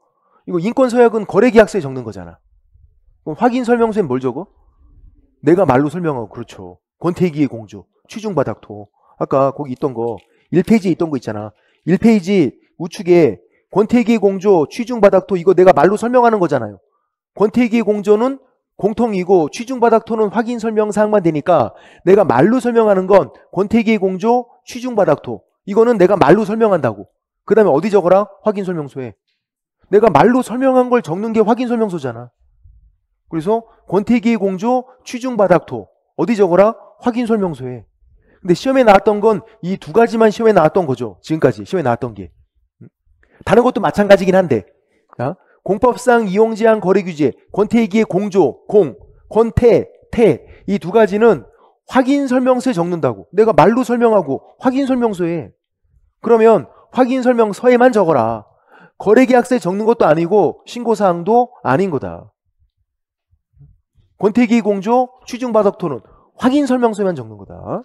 이거 인권서약은 거래계약서에 적는 거잖아. 그럼 확인 설명서엔 뭘 적어? 내가 말로 설명하고. 그렇죠. 권태기의 공조, 취중바닥토. 아까 거기 있던 거 1페이지에 있던 거 있잖아. 1페이지 우측에 권태기의 공조, 취중바닥토 이거 내가 말로 설명하는 거잖아요. 권태기의 공조는 공통이고 취중바닥토는 확인 설명사항만 되니까 내가 말로 설명하는 건 권태기의 공조, 취중바닥토 이거는 내가 말로 설명한다고. 그 다음에 어디 적어라? 확인 설명서에. 내가 말로 설명한 걸 적는 게 확인 설명서잖아. 그래서 권태기의 공조, 취중바닥토 어디 적어라? 확인 설명서에. 근데 시험에 나왔던 건 이 두 가지만 시험에 나왔던 거죠. 지금까지 시험에 나왔던 게. 다른 것도 마찬가지긴 한데 공법상 이용제한 거래규제, 권태기의 공조, 권태, 태 이 두 가지는 확인 설명서에 적는다고. 내가 말로 설명하고 확인 설명서에. 그러면 확인 설명서에만 적어라. 거래계약서에 적는 것도 아니고 신고사항도 아닌 거다. 권태기 공조, 취중바닥토는 확인 설명서에만 적는 거다.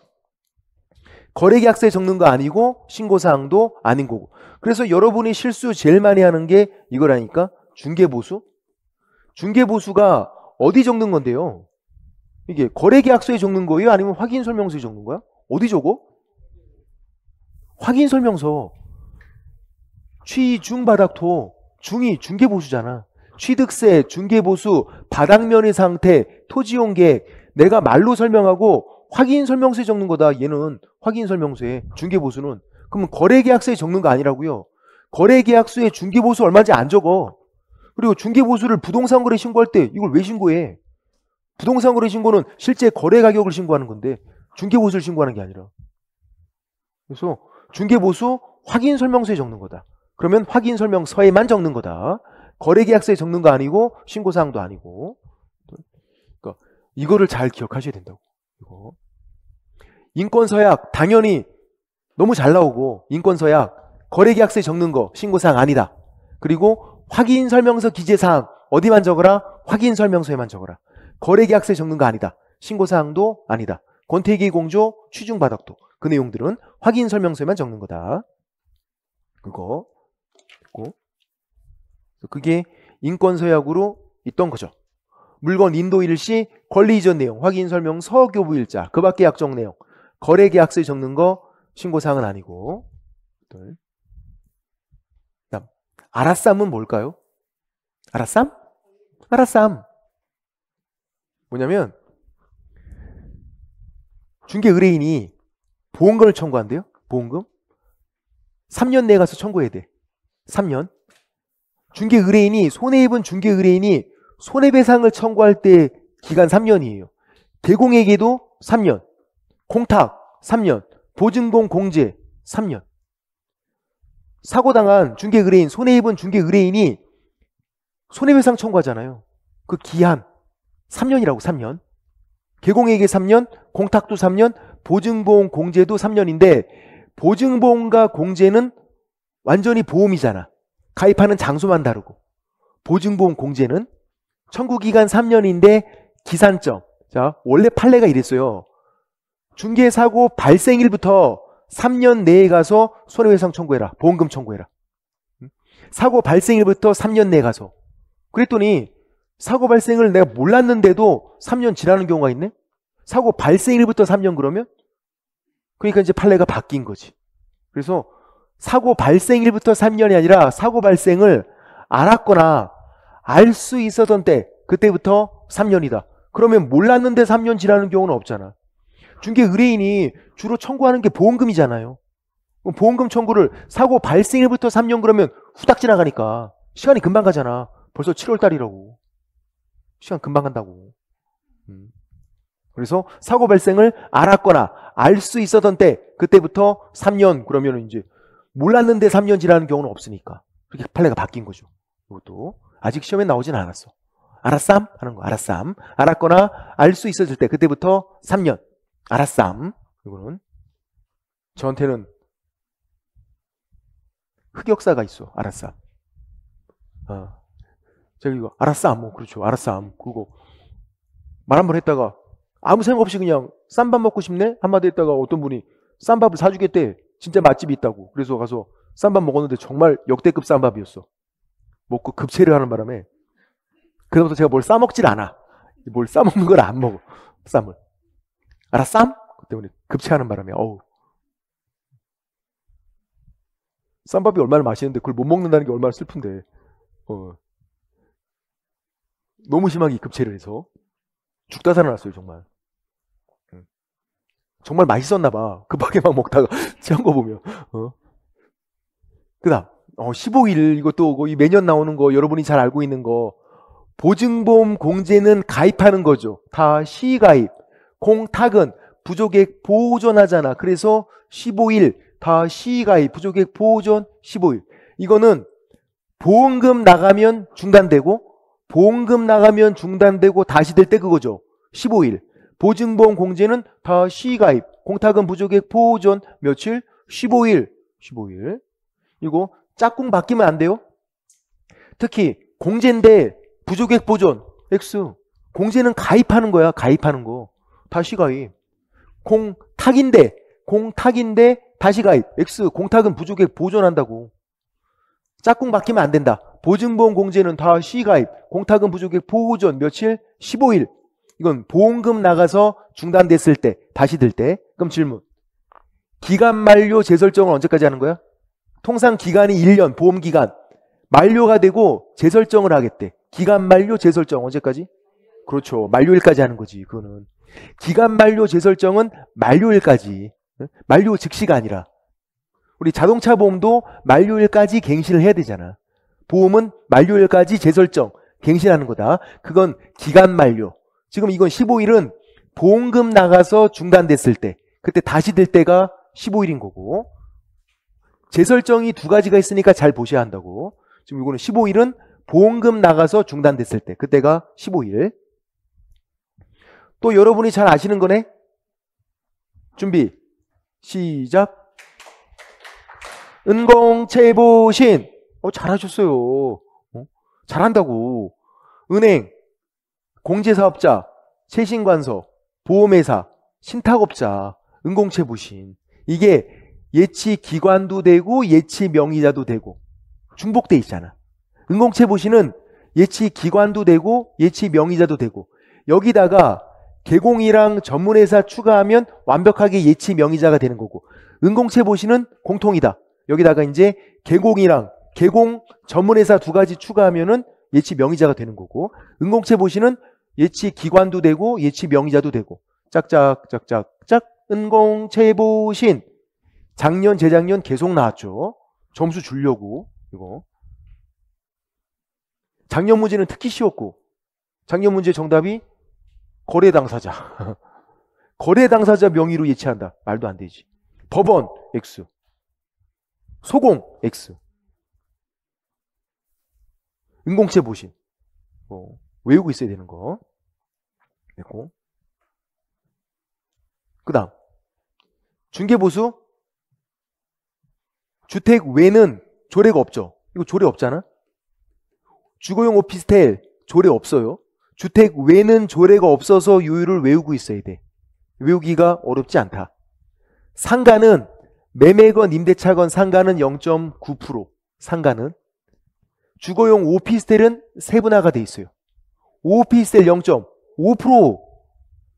거래계약서에 적는 거 아니고 신고사항도 아닌 거고. 그래서 여러분이 실수 제일 많이 하는 게 이거라니까. 중개보수. 중개보수가 어디 적는 건데요? 이게 거래계약서에 적는 거예요? 아니면 확인 설명서에 적는 거야? 어디 적어? 확인 설명서. 취중바닥토. 중이 중개보수잖아. 취득세, 중개보수, 바닥면의 상태, 토지용계획 내가 말로 설명하고 확인 설명서에 적는 거다. 얘는 확인 설명서에. 중개보수는. 그러면 거래계약서에 적는 거 아니라고요. 거래계약서에 중개보수 얼마인지 안 적어. 그리고 중개보수를 부동산 거래 신고할 때 이걸 왜 신고해? 부동산 거래 신고는 실제 거래 가격을 신고하는 건데 중개보수를 신고하는 게 아니라. 그래서 중개보수 확인 설명서에 적는 거다. 그러면 확인 설명서에만 적는 거다. 거래계약서에 적는 거 아니고 신고사항도 아니고. 그러니까 이거를 잘 기억하셔야 된다고. 이거. 인권서약 당연히 너무 잘 나오고 인권서약 거래계약서에 적는 거 신고사항 아니다. 그리고 확인 설명서 기재사항 어디만 적어라? 확인 설명서에만 적어라. 거래계약서에 적는 거 아니다. 신고사항도 아니다. 권태기 공조, 취중바닥토 그 내용들은 확인 설명서에만 적는 거다. 그거. 그게 인권서약으로 있던 거죠. 물건 인도 일시, 권리 이전 내용, 확인 설명, 서교부일자, 그 밖의 약정 내용, 거래 계약서에 적는 거 신고사항은 아니고. 다음, 아라쌈은 뭘까요? 아라쌈? 아라쌈. 뭐냐면 중개 의뢰인이 보험금을 청구한대요. 보험금. 3년 내에 가서 청구해야 돼. 3년. 중개 의뢰인이 손해입은 중개 의뢰인이 손해배상을 청구할 때 기간 3년이에요. 대공에게도 3년, 공탁 3년, 보증보험 공제 3년. 사고당한 중개 의뢰인, 손해입은 중개 의뢰인이 손해배상 청구하잖아요. 그 기한 3년이라고. 3년. 개공에게 3년, 공탁도 3년, 보증보험 공제도 3년인데 보증보험과 공제는 완전히 보험이잖아. 가입하는 장소만 다르고. 보증보험 공제는 청구기간 3년인데 기산점. 자, 원래 판례가 이랬어요. 중개사고 발생일부터 3년 내에 가서 손해배상 청구해라. 보험금 청구해라. 사고 발생일부터 3년 내에 가서. 그랬더니 사고 발생을 내가 몰랐는데도 3년 지나는 경우가 있네? 사고 발생일부터 3년 그러면? 그러니까 이제 판례가 바뀐 거지. 그래서 사고 발생일부터 3년이 아니라 사고 발생을 알았거나 알 수 있었던 때, 그때부터 3년이다. 그러면 몰랐는데 3년 지나는 경우는 없잖아. 중개 의뢰인이 주로 청구하는 게 보험금이잖아요. 그럼 보험금 청구를 사고 발생일부터 3년 그러면 후딱 지나가니까 시간이 금방 가잖아. 벌써 7월 달이라고. 시간 금방 간다고. 그래서 사고 발생을 알았거나 알 수 있었던 때, 그때부터 3년 그러면 이제 몰랐는데 3년 지나는 경우는 없으니까. 그렇게 판례가 바뀐 거죠. 이것도 아직 시험에 나오진 않았어. 알았쌈 하는 거. 알았쌈. 알았거나 알 수 있었을 때, 그때부터 3년. 알았쌈. 이거는 저한테는 흑역사가 있어. 알았쌈. 제가 이거 알았쌈. 뭐 그렇죠. 알았쌈. 그거 말 한 번 했다가 아무 생각 없이 그냥 쌈밥 먹고 싶네? 한마디 했다가 어떤 분이 쌈밥을 사주겠대. 진짜 맛집이 있다고. 그래서 가서 쌈밥 먹었는데 정말 역대급 쌈밥이었어. 먹고 급체를 하는 바람에 그다음부터 제가 뭘 싸먹질 않아. 뭘 싸먹는 걸 안 먹어. 쌈을. 알았쌈? 그 때문에 급체하는 바람에 어우. 쌈밥이 얼마나 맛있는데 그걸 못 먹는다는 게 얼마나 슬픈데. 너무 심하게 급체를 해서 죽다 살아났어요. 정말. 정말 맛있었나 봐. 급하게 막 먹다가 취한 거 보면. 그 다음 15일 이것도 거의 매년 나오는 거, 여러분이 잘 알고 있는 거. 보증보험 공제는 가입하는 거죠. 다 시가입. 공탁은 부조객 보존하잖아. 그래서 15일 다 시가입. 부조객 보존 15일. 이거는 보험금 나가면 중단되고, 보험금 나가면 중단되고 다시 될 때 그거죠. 15일. 보증보험 공제는 다 시가입. 공탁은 부조객 보존 며칠? 15일. 15일. 이거 짝꿍 바뀌면 안 돼요. 특히 공제인데 부조객 보존 X. 공제는 가입하는 거야. 가입하는 거. 다 시가입. 공탁인데 다시 가입. X. 공탁은 부조객 보존한다고. 짝꿍 바뀌면 안 된다. 보증보험 공제는 다 시가입. 공탁은 부조객 보존 며칠? 15일. 이건 보험금 나가서 중단됐을 때, 다시 들 때. 그럼 질문. 기간 만료 재설정은 언제까지 하는 거야? 통상 기간이 1년, 보험기간. 만료가 되고 재설정을 하겠대. 기간 만료 재설정 언제까지? 그렇죠. 만료일까지 하는 거지. 그거는. 기간 만료 재설정은 만료일까지. 만료 즉시가 아니라. 우리 자동차 보험도 만료일까지 갱신을 해야 되잖아. 보험은 만료일까지 재설정, 갱신하는 거다. 그건 기간 만료. 지금 이건 15일은 보험금 나가서 중단됐을 때, 그때 다시 될 때가 15일인 거고, 재설정이 두 가지가 있으니까 잘 보셔야 한다고. 지금 이거는 15일은 보험금 나가서 중단됐을 때, 그때가 15일. 또 여러분이 잘 아시는 거네. 준비 시작. 은공채보신. 잘하셨어요. 잘한다고. 은행, 공제사업자, 세신관서, 보험회사, 신탁업자, 은공채보신. 이게 예치기관도 되고 예치명의자도 되고 중복돼 있잖아. 은공채보신은 예치 기관도 되고 예치 명의자도 되고 여기다가 개공이랑 전문회사 추가하면 완벽하게 예치 명의자가 되는 거고 은공채 보시는 공통이다. 여기다가 이제 개공이랑 개공 전문회사 두 가지 추가하면은 예치 명의자가 되는 거고 은공채 보시는 예치 기관도 되고 예치 명의자도 되고 짝짝짝짝짝 은공채 보신 작년 재작년 계속 나왔죠. 점수 주려고 이거 작년 문제는 특히 쉬웠고 작년 문제 정답이 거래 당사자 거래 당사자 명의로 예치한다. 말도 안 되지. 법원 X 소공 X 은공채 보신 외우고 있어야 되는 거 됐고 그 다음 중개보수 주택 외는 조례가 없죠. 이거 조례 없잖아. 주거용 오피스텔 조례 없어요. 주택 외는 조례가 없어서 요율을 외우고 있어야 돼. 외우기가 어렵지 않다. 상가는 매매건 임대차건 상가는 0.9% 상가는 주거용 오피스텔은 세분화가 돼 있어요. 오피스텔 0.5%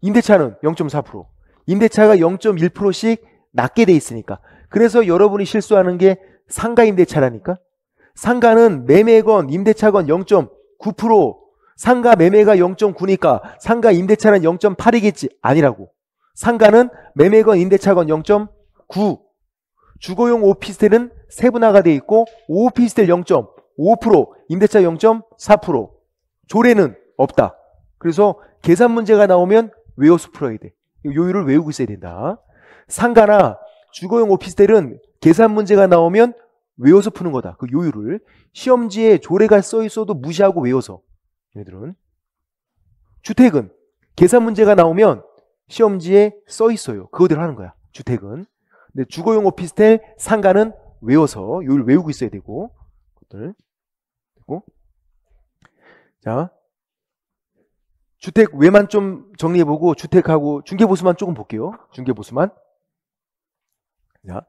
임대차는 0.4% 임대차가 0.1%씩 낮게 돼 있으니까 그래서 여러분이 실수하는 게 상가 임대차라니까. 상가는 매매건 임대차건 0.9% 상가 매매가 0.9니까 상가 임대차는 0.8이겠지. 아니라고. 상가는 매매건 임대차건 0.9 주거용 오피스텔은 세분화가 돼 있고 오피스텔 0.5% 임대차 0.4% 조례는 없다. 그래서 계산 문제가 나오면 외워서 풀어야 돼. 요율을 외우고 있어야 된다. 상가나 주거용 오피스텔은 계산 문제가 나오면 외워서 푸는 거다. 그 요율을. 시험지에 조례가 써 있어도 무시하고 외워서. 얘들은. 주택은 계산 문제가 나오면 시험지에 써 있어요. 그거대로 하는 거야. 주택은. 근데 주거용 오피스텔, 상가는 외워서 요율 외우고 있어야 되고. 그것들. 되고. 자. 주택 외만 좀 정리해보고 주택하고 중개보수만 조금 볼게요. 중개보수만. 자,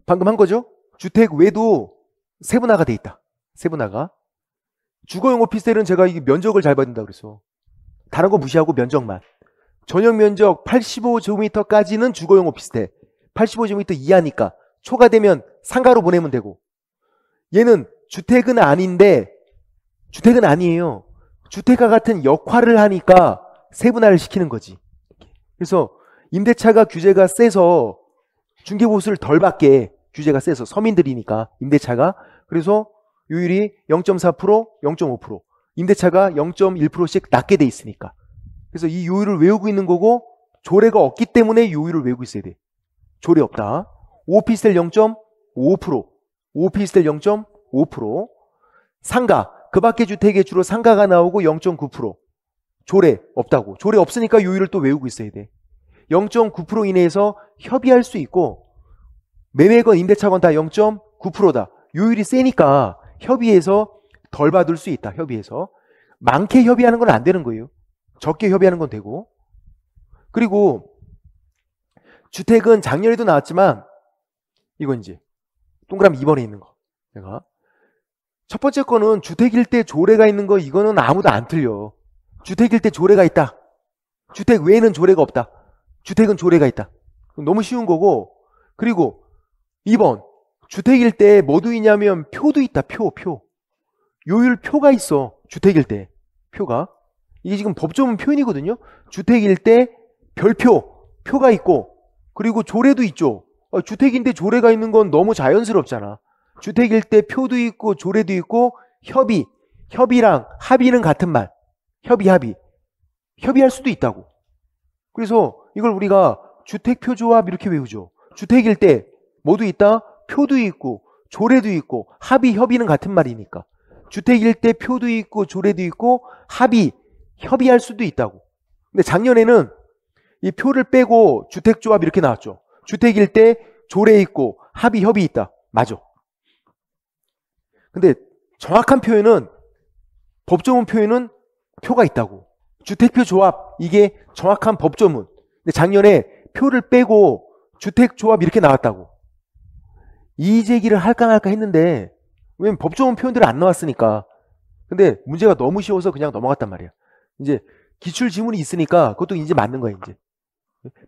방금 한 거죠? 주택 외도 세분화가 돼 있다. 세분화가. 주거용 오피스텔은 제가 이게 면적을 잘 받는다 그래서 다른 거 무시하고 면적만. 전용 면적 85제곱미터까지는 주거용 오피스텔. 85제곱미터 이하니까 초과되면 상가로 보내면 되고. 얘는 주택은 아닌데 주택은 아니에요. 주택과 같은 역할을 하니까 세분화를 시키는 거지. 그래서 임대차가 규제가 세서 중개보수를 덜 받게 규제가 세서 서민들이니까 임대차가 그래서 요율이 0.4% 0.5% 임대차가 0.1%씩 낮게 돼 있으니까 그래서 이 요율을 외우고 있는 거고 조례가 없기 때문에 요율을 외우고 있어야 돼. 조례 없다. 오피스텔 0.5% 오피스텔 0.5% 상가 그 밖의 주택에 주로 상가가 나오고 0.9% 조례 없다고. 조례 없으니까 요율을 또 외우고 있어야 돼. 0.9% 이내에서 협의할 수 있고 매매건 임대차건 다 0.9%다. 요율이 세니까 협의해서 덜 받을 수 있다. 협의해서. 많게 협의하는 건 안 되는 거예요. 적게 협의하는 건 되고. 그리고 주택은 작년에도 나왔지만 이건 이제 동그라미 2번에 있는 거. 내가 첫 번째 거는 주택일 때 조례가 있는 거 이거는 아무도 안 틀려. 주택일 때 조례가 있다. 주택 외에는 조례가 없다. 주택은 조례가 있다. 너무 쉬운 거고 그리고 2번 주택일 때 뭐도 있냐면 표도 있다. 표. 요율 표가 있어. 주택일 때 표가. 이게 지금 법조문 표현이거든요. 주택일 때 별표 표가 있고 그리고 조례도 있죠. 주택인데 조례가 있는 건 너무 자연스럽잖아. 주택일 때 표도 있고 조례도 있고 협의랑 합의는 같은 말. 협의할 수도 있다고. 그래서 이걸 우리가 주택표조합 이렇게 외우죠. 주택일 때 뭐도 있다? 표도 있고 조례도 있고 협의는 같은 말이니까. 주택일 때 표도 있고 조례도 있고 협의할 수도 있다고. 근데 작년에는 이 표를 빼고 주택조합 이렇게 나왔죠. 주택일 때 조례 있고 협의 있다. 맞아. 근데 정확한 표현은 법조문 표현은 표가 있다고. 주택표 조합 이게 정확한 법조문. 근데 작년에 표를 빼고 주택조합 이렇게 나왔다고. 이의 제기를 할까 말까 했는데 왜냐면 법조문 표현들이 안 나왔으니까. 근데 문제가 너무 쉬워서 그냥 넘어갔단 말이야. 이제 기출 지문이 있으니까 그것도 이제 맞는 거야, 이제.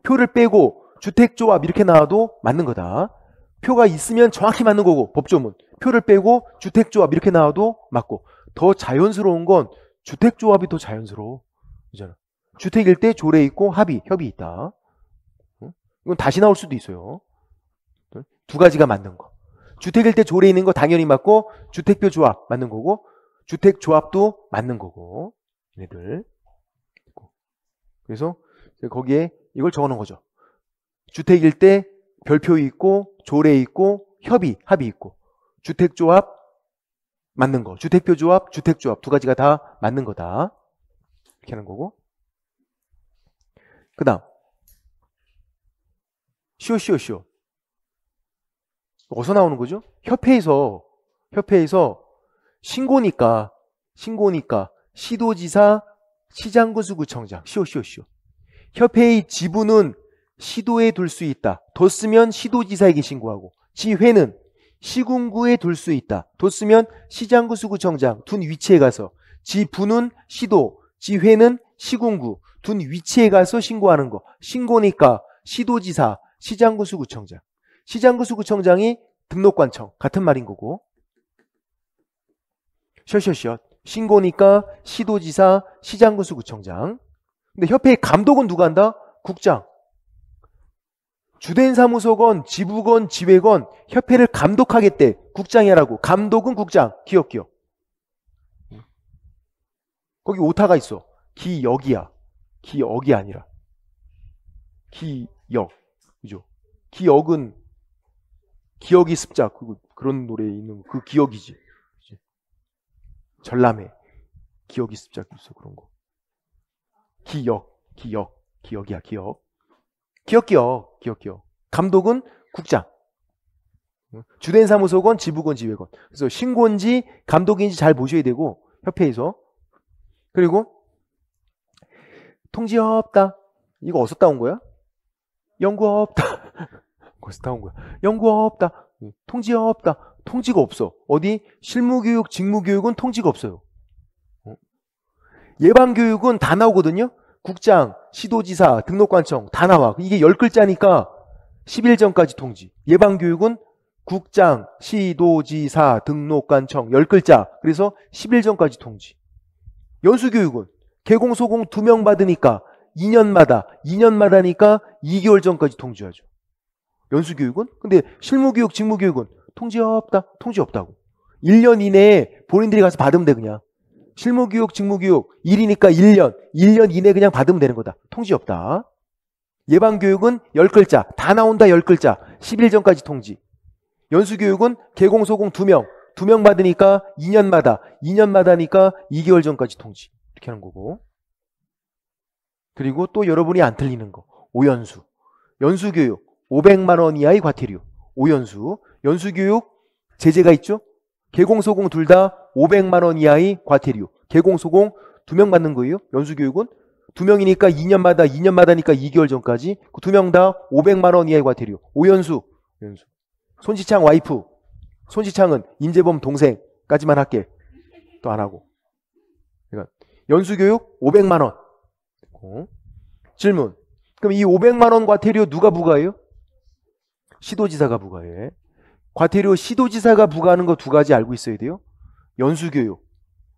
표를 빼고 주택조합 이렇게 나와도 맞는 거다. 표가 있으면 정확히 맞는 거고, 법조문. 표를 빼고 주택조합 이렇게 나와도 맞고. 더 자연스러운 건 주택조합이 더 자연스러워. 그잖아. 주택일 때 조례 있고 협의 있다. 이건 다시 나올 수도 있어요. 두 가지가 맞는 거. 주택일 때 조례 있는 거 당연히 맞고, 주택표 조합 맞는 거고, 주택조합도 맞는 거고, 얘네들. 그래서 거기에 이걸 적어놓은 거죠. 주택일 때 별표 있고, 조례 있고, 합의 있고, 주택조합 맞는 거, 주택표 조합, 주택조합 두 가지가 다 맞는 거다. 이렇게 하는 거고. 그 다음 쉬워. 어디서 나오는 거죠? 협회에서 신고니까 시도지사, 시장군수구청장. 쉬워. 협회의 지분은 시도에 둘 수 있다. 뒀으면 시도지사에게 신고하고, 지회는 시군구에 둘 수 있다. 뒀으면 시장군수구청장 둔 위치에 가서, 지분은 시도, 지회는 시군구 둔 위치에 가서 신고하는 거. 신고니까 시도지사, 시장군수구청장. 시장군수구청장이 등록관청 같은 말인 거고. 셔. 신고니까 시도지사, 시장군수구청장. 근데 협회의 감독은 누가 한다? 국장. 주된 사무소건 지부건 지회건 협회를 감독하겠대. 국장이 하라고. 감독은 국장. 기억. 거기 오타가 있어. 기역이야. 기억이 아니라 기역. 그죠? 기역은 기억이 습작. 그런 노래에 있는 그 기억이지. 그치? 전람회. 기억이 습작 있어. 그런 거. 기역이야. 기억. 감독은 국장. 주된 사무소건 지부건 지회건. 그래서 신고인지 감독인지 잘 보셔야 되고, 협회에서. 그리고 통지 없다. 이거 어디서 따온 거야? 연구 없다. 어디서 따온 거야? 연구 없다. 통지 없다. 통지가 없어. 어디? 실무교육, 직무교육은 통지가 없어요. 예방교육은 다 나오거든요. 국장, 시도지사, 등록관청 다 나와. 이게 10글자니까 11전까지 통지. 예방교육은 국장, 시도지사, 등록관청 10글자. 그래서 11전까지 통지. 연수교육은 개공, 소공 2명 받으니까 2년마다니까 2개월 전까지 통지하죠. 연수교육은? 근데 실무교육, 직무교육은 통지 없다. 통지 없다고. 1년 이내에 본인들이 가서 받으면 돼, 그냥. 실무교육, 직무교육 1이니까 1년 이내 그냥 받으면 되는 거다. 통지 없다. 예방교육은 10글자. 다 나온다, 10글자. 10일 전까지 통지. 연수교육은 개공, 소공 2명 받으니까 2년마다니까 2개월 전까지 통지. 이렇게 하는 거고. 그리고 또 여러분이 안 틀리는 거. 오연수. 연수교육 500만 원 이하의 과태료. 오연수. 연수교육 제재가 있죠? 개공, 소공 둘 다 500만 원 이하의 과태료. 개공, 소공 2명 받는 거예요. 연수교육은 2명이니까 2년마다니까 2개월 전까지. 그 2명 다 500만 원 이하의 과태료. 오연수. 손지창 와이프. 손지창은 임재범 동생까지만 할게. 또 안 하고. 그러니까 연수교육 500만 원. 질문. 그럼 이 500만 원 과태료 누가 부과해요? 시도지사가 부과해. 과태료 시도지사가 부과하는 거 두 가지 알고 있어야 돼요. 연수교육,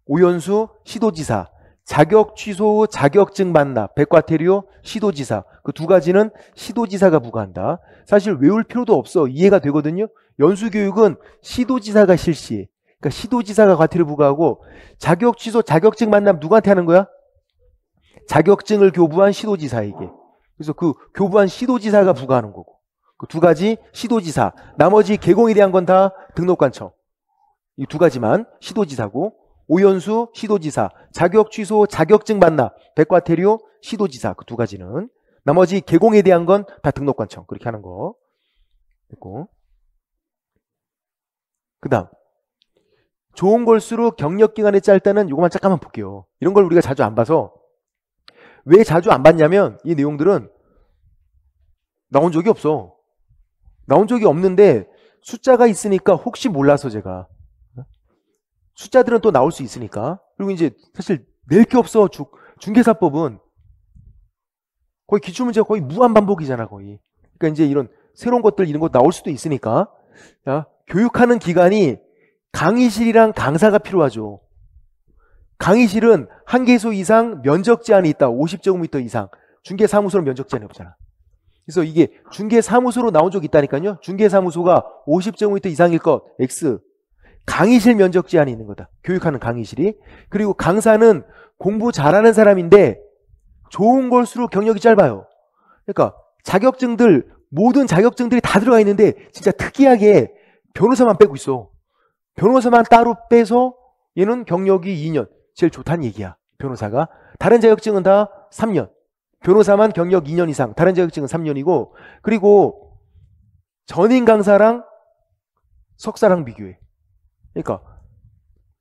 오연수, 시도지사. 자격 취소, 자격증 반납, 백과태료, 시도지사. 그 두 가지는 시도지사가 부과한다. 사실 외울 필요도 없어. 이해가 되거든요. 연수교육은 시도지사가 실시해. 그러니까 시도지사가 과태료 부과하고, 자격 취소, 자격증 반납 누구한테 하는 거야? 자격증을 교부한 시도지사에게. 그래서 그 교부한 시도지사가 부과하는 거고. 그 두 가지 시도지사. 나머지 개공에 대한 건 다 등록관청. 이 두 가지만 시도지사고. 오연수 시도지사. 자격 취소, 자격증 반납, 백과태료 시도지사. 그 두 가지는. 나머지 개공에 대한 건 다 등록관청. 그렇게 하는 거. 됐고. 그 다음. 좋은 걸수록 경력기간이 짧다는 요거만 잠깐만 볼게요. 이런 걸 우리가 자주 안 봐서. 왜 자주 안 봤냐면 이 내용들은 나온 적이 없어. 나온 적이 없는데 숫자가 있으니까 혹시 몰라서 제가 숫자들은 또 나올 수 있으니까. 그리고 이제 사실 낼 게 없어. 중개사법은 거의 기출문제가 거의 무한반복이잖아, 거의. 그러니까 이제 이런 새로운 것들, 이런 거 나올 수도 있으니까. 자, 교육하는 기관이 강의실이랑 강사가 필요하죠. 강의실은 한 개소 이상 면적 제한이 있다. 50제곱미터 이상. 중개사무소는 면적 제한이 없잖아. 그래서 이게 중개사무소로 나온 적이 있다니까요. 중개사무소가 50제곱미터 이상일 것, X. 강의실 면적 제한이 있는 거다. 교육하는 강의실이. 그리고 강사는 공부 잘하는 사람인데 좋은 걸수록 경력이 짧아요. 그러니까 자격증들, 모든 자격증들이 다 들어가 있는데 진짜 특이하게 변호사만 빼고 있어. 변호사만 따로 빼서 얘는 경력이 2년. 제일 좋다는 얘기야. 변호사가. 다른 자격증은 다 3년. 변호사만 경력 2년 이상. 다른 자격증은 3년이고, 그리고 전임 강사랑 석사랑 비교해. 그러니까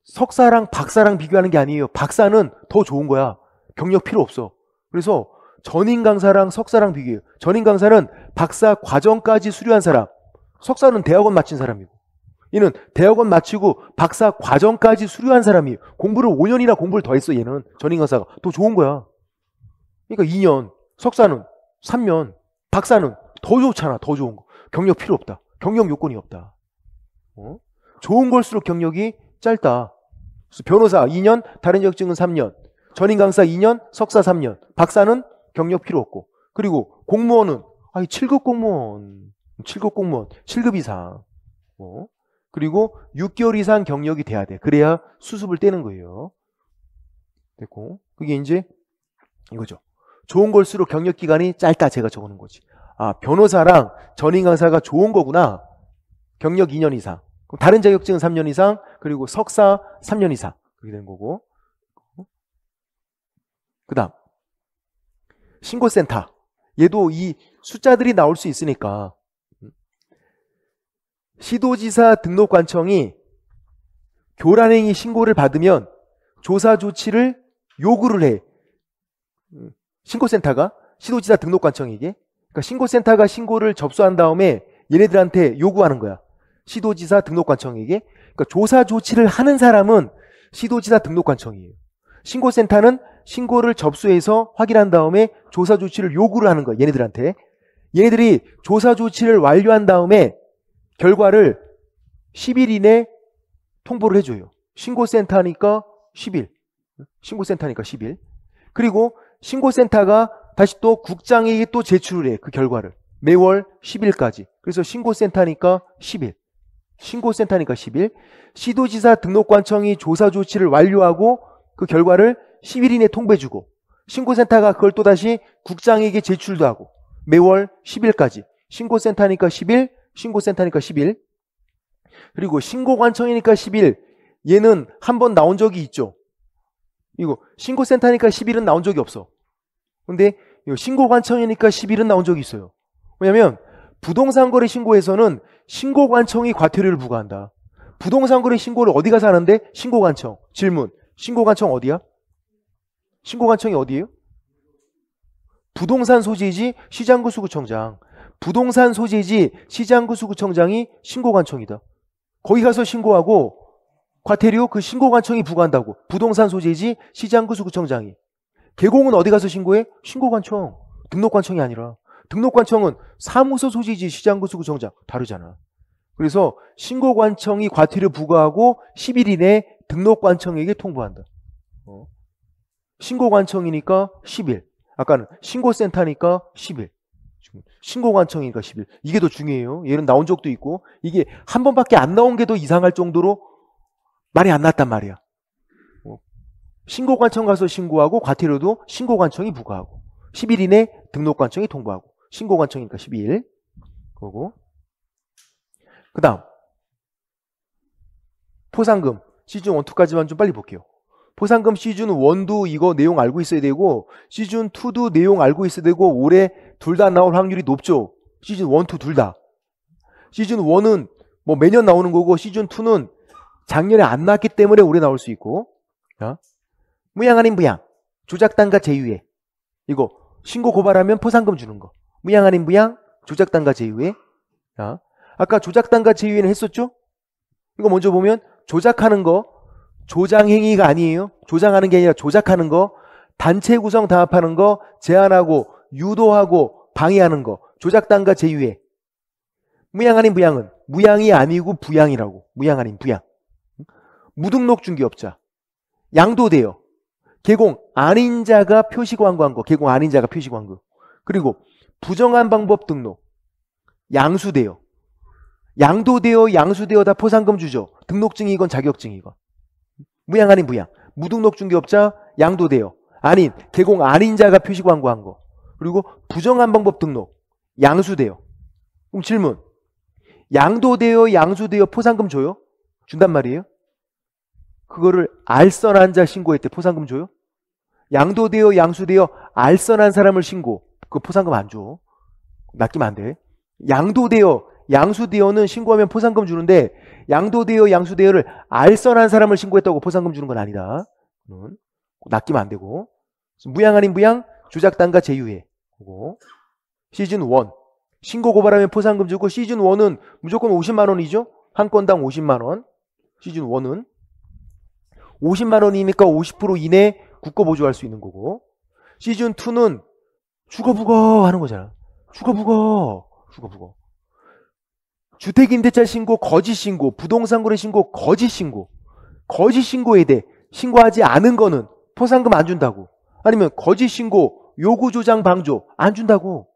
석사랑 박사랑 비교하는 게 아니에요. 박사는 더 좋은 거야. 경력 필요 없어. 그래서 전임 강사랑 석사랑 비교해요. 전임 강사는 박사 과정까지 수료한 사람. 석사는 대학원 마친 사람이고, 얘는 대학원 마치고 박사 과정까지 수료한 사람이에요. 공부를 5년이나 공부를 더 했어. 얘는 전임 강사가 더 좋은 거야. 그러니까 2년, 석사는 3년, 박사는 더 좋잖아. 더 좋은 거. 경력 필요 없다. 경력 요건이 없다. 좋은 걸수록 경력이 짧다. 그래서 변호사 2년, 다른 자격증은 3년, 전임 강사 2년, 석사 3년, 박사는 경력 필요 없고, 그리고 공무원은 7급 공무원, 7급 이상, 그리고 6개월 이상 경력이 돼야 돼. 그래야 수습을 떼는 거예요. 됐고, 그게 이제 이거죠. 좋은 걸수록 경력 기간이 짧다. 제가 적어놓은 거지. 변호사랑 전임 강사가 좋은 거구나. 경력 2년 이상. 그럼 다른 자격증은 3년 이상, 그리고 석사 3년 이상. 그렇게 되는 거고. 그 다음 신고센터. 얘도 이 숫자들이 나올 수 있으니까 시도지사 등록관청이 교란행위 신고를 받으면 조사 조치를 요구를 해. 신고센터가 시도지사 등록관청에게. 그러니까 신고센터가 신고를 접수한 다음에 얘네들한테 요구하는 거야. 시도지사 등록관청에게. 그러니까 조사 조치를 하는 사람은 시도지사 등록관청이에요. 신고센터는 신고를 접수해서 확인한 다음에 조사 조치를 요구를 하는 거야. 얘네들한테. 얘네들이 조사 조치를 완료한 다음에 결과를 10일 이내 통보를 해줘요. 신고센터니까 10일. 신고센터니까 10일. 그리고 신고센터가 다시 또 국장에게 또 제출을 해. 그 결과를. 매월 10일까지. 그래서 신고센터니까 10일. 신고센터니까 10일. 시도지사 등록관청이 조사 조치를 완료하고 그 결과를 10일 이내 통보해주고, 신고센터가 그걸 또다시 국장에게 제출도 하고, 매월 10일까지. 신고센터니까 10일, 신고센터니까 10일. 그리고 신고관청이니까 10일. 얘는 한 번 나온 적이 있죠. 이거 신고센터니까 10일은 나온 적이 없어. 근데 신고관청이니까 10일은 나온 적이 있어요. 왜냐면 부동산 거래 신고에서는 신고관청이 과태료를 부과한다. 부동산 거래 신고를 어디 가서 하는데? 신고관청. 질문. 신고관청 어디야? 신고관청이 어디예요? 부동산 소재지 시장구 수구청장. 부동산 소재지 시장구 수구청장이 신고관청이다. 거기 가서 신고하고 과태료 그 신고관청이 부과한다고. 부동산 소재지 시장구 수구청장이. 개공은 어디 가서 신고해? 신고관청. 등록관청이 아니라. 등록관청은 사무소 소재지 시장구 수구청장. 다르잖아. 그래서 신고관청이 과태료 부과하고 10일 이내 등록관청에게 통보한다. 신고관청이니까 10일. 아까는 신고센터니까 10일. 신고관청이니까 10일. 이게 더 중요해요. 얘는 나온 적도 있고, 이게 한 번밖에 안 나온 게 더 이상할 정도로 말이 안 났단 말이야. 신고관청 가서 신고하고 과태료도 신고관청이 부과하고 10일 이내 등록관청이 통보하고. 신고관청이니까 12일. 그거고. 그 다음 포상금 시즌 1, 2까지만 좀 빨리 볼게요. 포상금 시즌 1도 이거 내용 알고 있어야 되고, 시즌 2도 내용 알고 있어야 되고, 올해 둘 다 나올 확률이 높죠. 시즌 1, 2 둘 다. 시즌 1은 뭐 매년 나오는 거고, 시즌 2는 작년에 안 나왔기 때문에 올해 나올 수 있고. 무양 아닌 부양, 조작단가 제휴에. 이거 신고 고발하면 포상금 주는 거. 무양 아닌 부양, 조작단가 제휴에. 아까 조작단가 제휴에는 했었죠? 이거 먼저 보면 조작하는 거, 조장행위가 아니에요. 조장하는 게 아니라 조작하는 거, 단체 구성 담합하는 거, 제한하고 유도하고 방해하는 거, 조작단가 제휴해. 무양 아닌 부양은 무양이 아니고 부양이라고. 무양 아닌 부양. 무등록 중개업자 양도돼요. 개공 아닌 자가 표시 광고한 거, 개공 아닌 자가 표시 광고. 그리고 부정한 방법 등록 양수돼요. 양도되어 양수되어 다 포상금 주죠. 등록증이건 자격증이건. 무양 아닌 부양. 무등록 중개업자 양도되어 아닌 개공 아닌 자가 표시 광고한 거. 그리고 부정한 방법 등록 양수돼요. 그럼 질문. 양도되어 양수되어 포상금 줘요? 준단 말이에요? 그거를 알선한 자 신고했대. 포상금 줘요? 양도되어 양수되어 알선한 사람을 신고. 그 포상금 안 줘. 낚이면 안 돼. 양도되어 양수되어는 신고하면 포상금 주는데 양도되어 양수되어를 알선한 사람을 신고했다고 포상금 주는 건 아니다. 낚이면 안 되고. 무양 아닌 부양 조작단가 제휴해. 시즌 1 신고 고발하면 포상금 주고 시즌 1은 무조건 50만 원이죠. 한 건당 50만 원. 시즌 1은 50만 원이니까 50% 이내 국고 보조할 수 있는 거고. 시즌 2는 주거부거 하는 거잖아. 주거부거. 주택임대차 신고, 거짓 신고, 부동산 거래 신고, 거짓 신고. 거짓 신고에 대해 신고하지 않은 거는 포상금 안 준다고. 아니면 거짓 신고, 요구 조장 방조 안 준다고.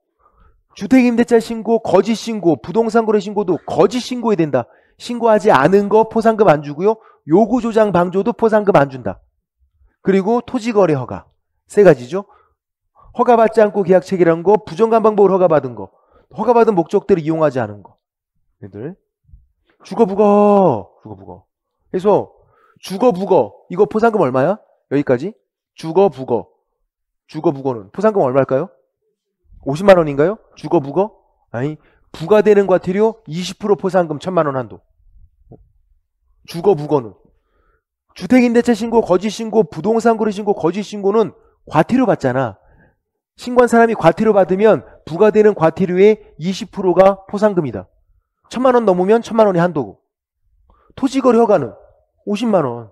주택임대차 신고, 거짓 신고, 부동산 거래 신고도 거짓 신고해야 된다. 신고하지 않은 거 포상금 안 주고요. 요구 조장 방조도 포상금 안 준다. 그리고 토지거래 허가. 세 가지죠. 허가받지 않고 계약 체결한 거, 부정한 방법으로 허가받은 거, 허가받은 목적대로 이용하지 않은 거. 얘들 주거부거. 그래서 주거부거 이거 포상금 얼마야? 여기까지. 주거부거는 포상금 얼마일까요? 50만 원인가요? 주거부거? 아니, 부과되는 과태료 20% 포상금 1,000만 원 한도. 주거부거는 주택임대차 신고, 거짓 신고, 부동산 거래 신고, 거짓 신고는 과태료 받잖아. 신고한 사람이 과태료 받으면 부과되는 과태료의 20%가 포상금이다. 1,000만 원 넘으면 1,000만 원이 한도고. 토지거래 허가는 50만 원.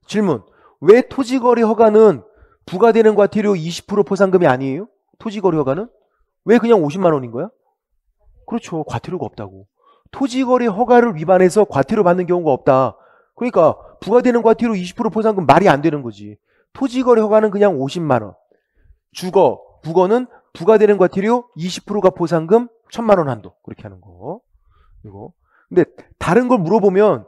질문. 왜 토지거래 허가는 부과되는 과태료 20% 포상금이 아니에요? 토지거래 허가는? 왜 그냥 50만 원인 거야? 그렇죠. 과태료가 없다고. 토지거래 허가를 위반해서 과태료 받는 경우가 없다. 그러니까 부과되는 과태료 20% 포상금 말이 안 되는 거지. 토지거래 허가는 그냥 50만 원. 부거는 부과되는 과태료 20%가 포상금 1,000만 원 한도. 그렇게 하는 거. 이거. 근데 다른 걸 물어보면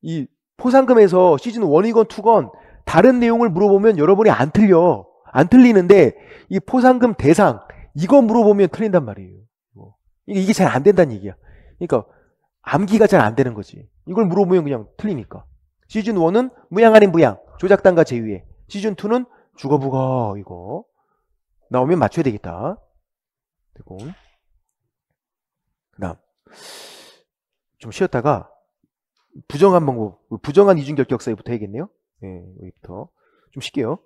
이 포상금에서 시즌 1이건 2건 다른 내용을 물어보면 여러분이 안 틀려. 안 틀리는데 이 포상금 대상 이거 물어보면 틀린단 말이에요. 이게 잘 안 된다는 얘기야. 그러니까 암기가 잘 안 되는 거지. 이걸 물어보면 그냥 틀리니까. 시즌 1은 무양 아닌 부양 조작단가 제휴해. 시즌 2는 주거부거 이거 나오면 맞춰야 되겠다. 그리고 그다음 좀 쉬었다가 부정한 방법, 부정한 이중결격사유부터 해야겠네요. 네, 여기부터 좀 쉴게요.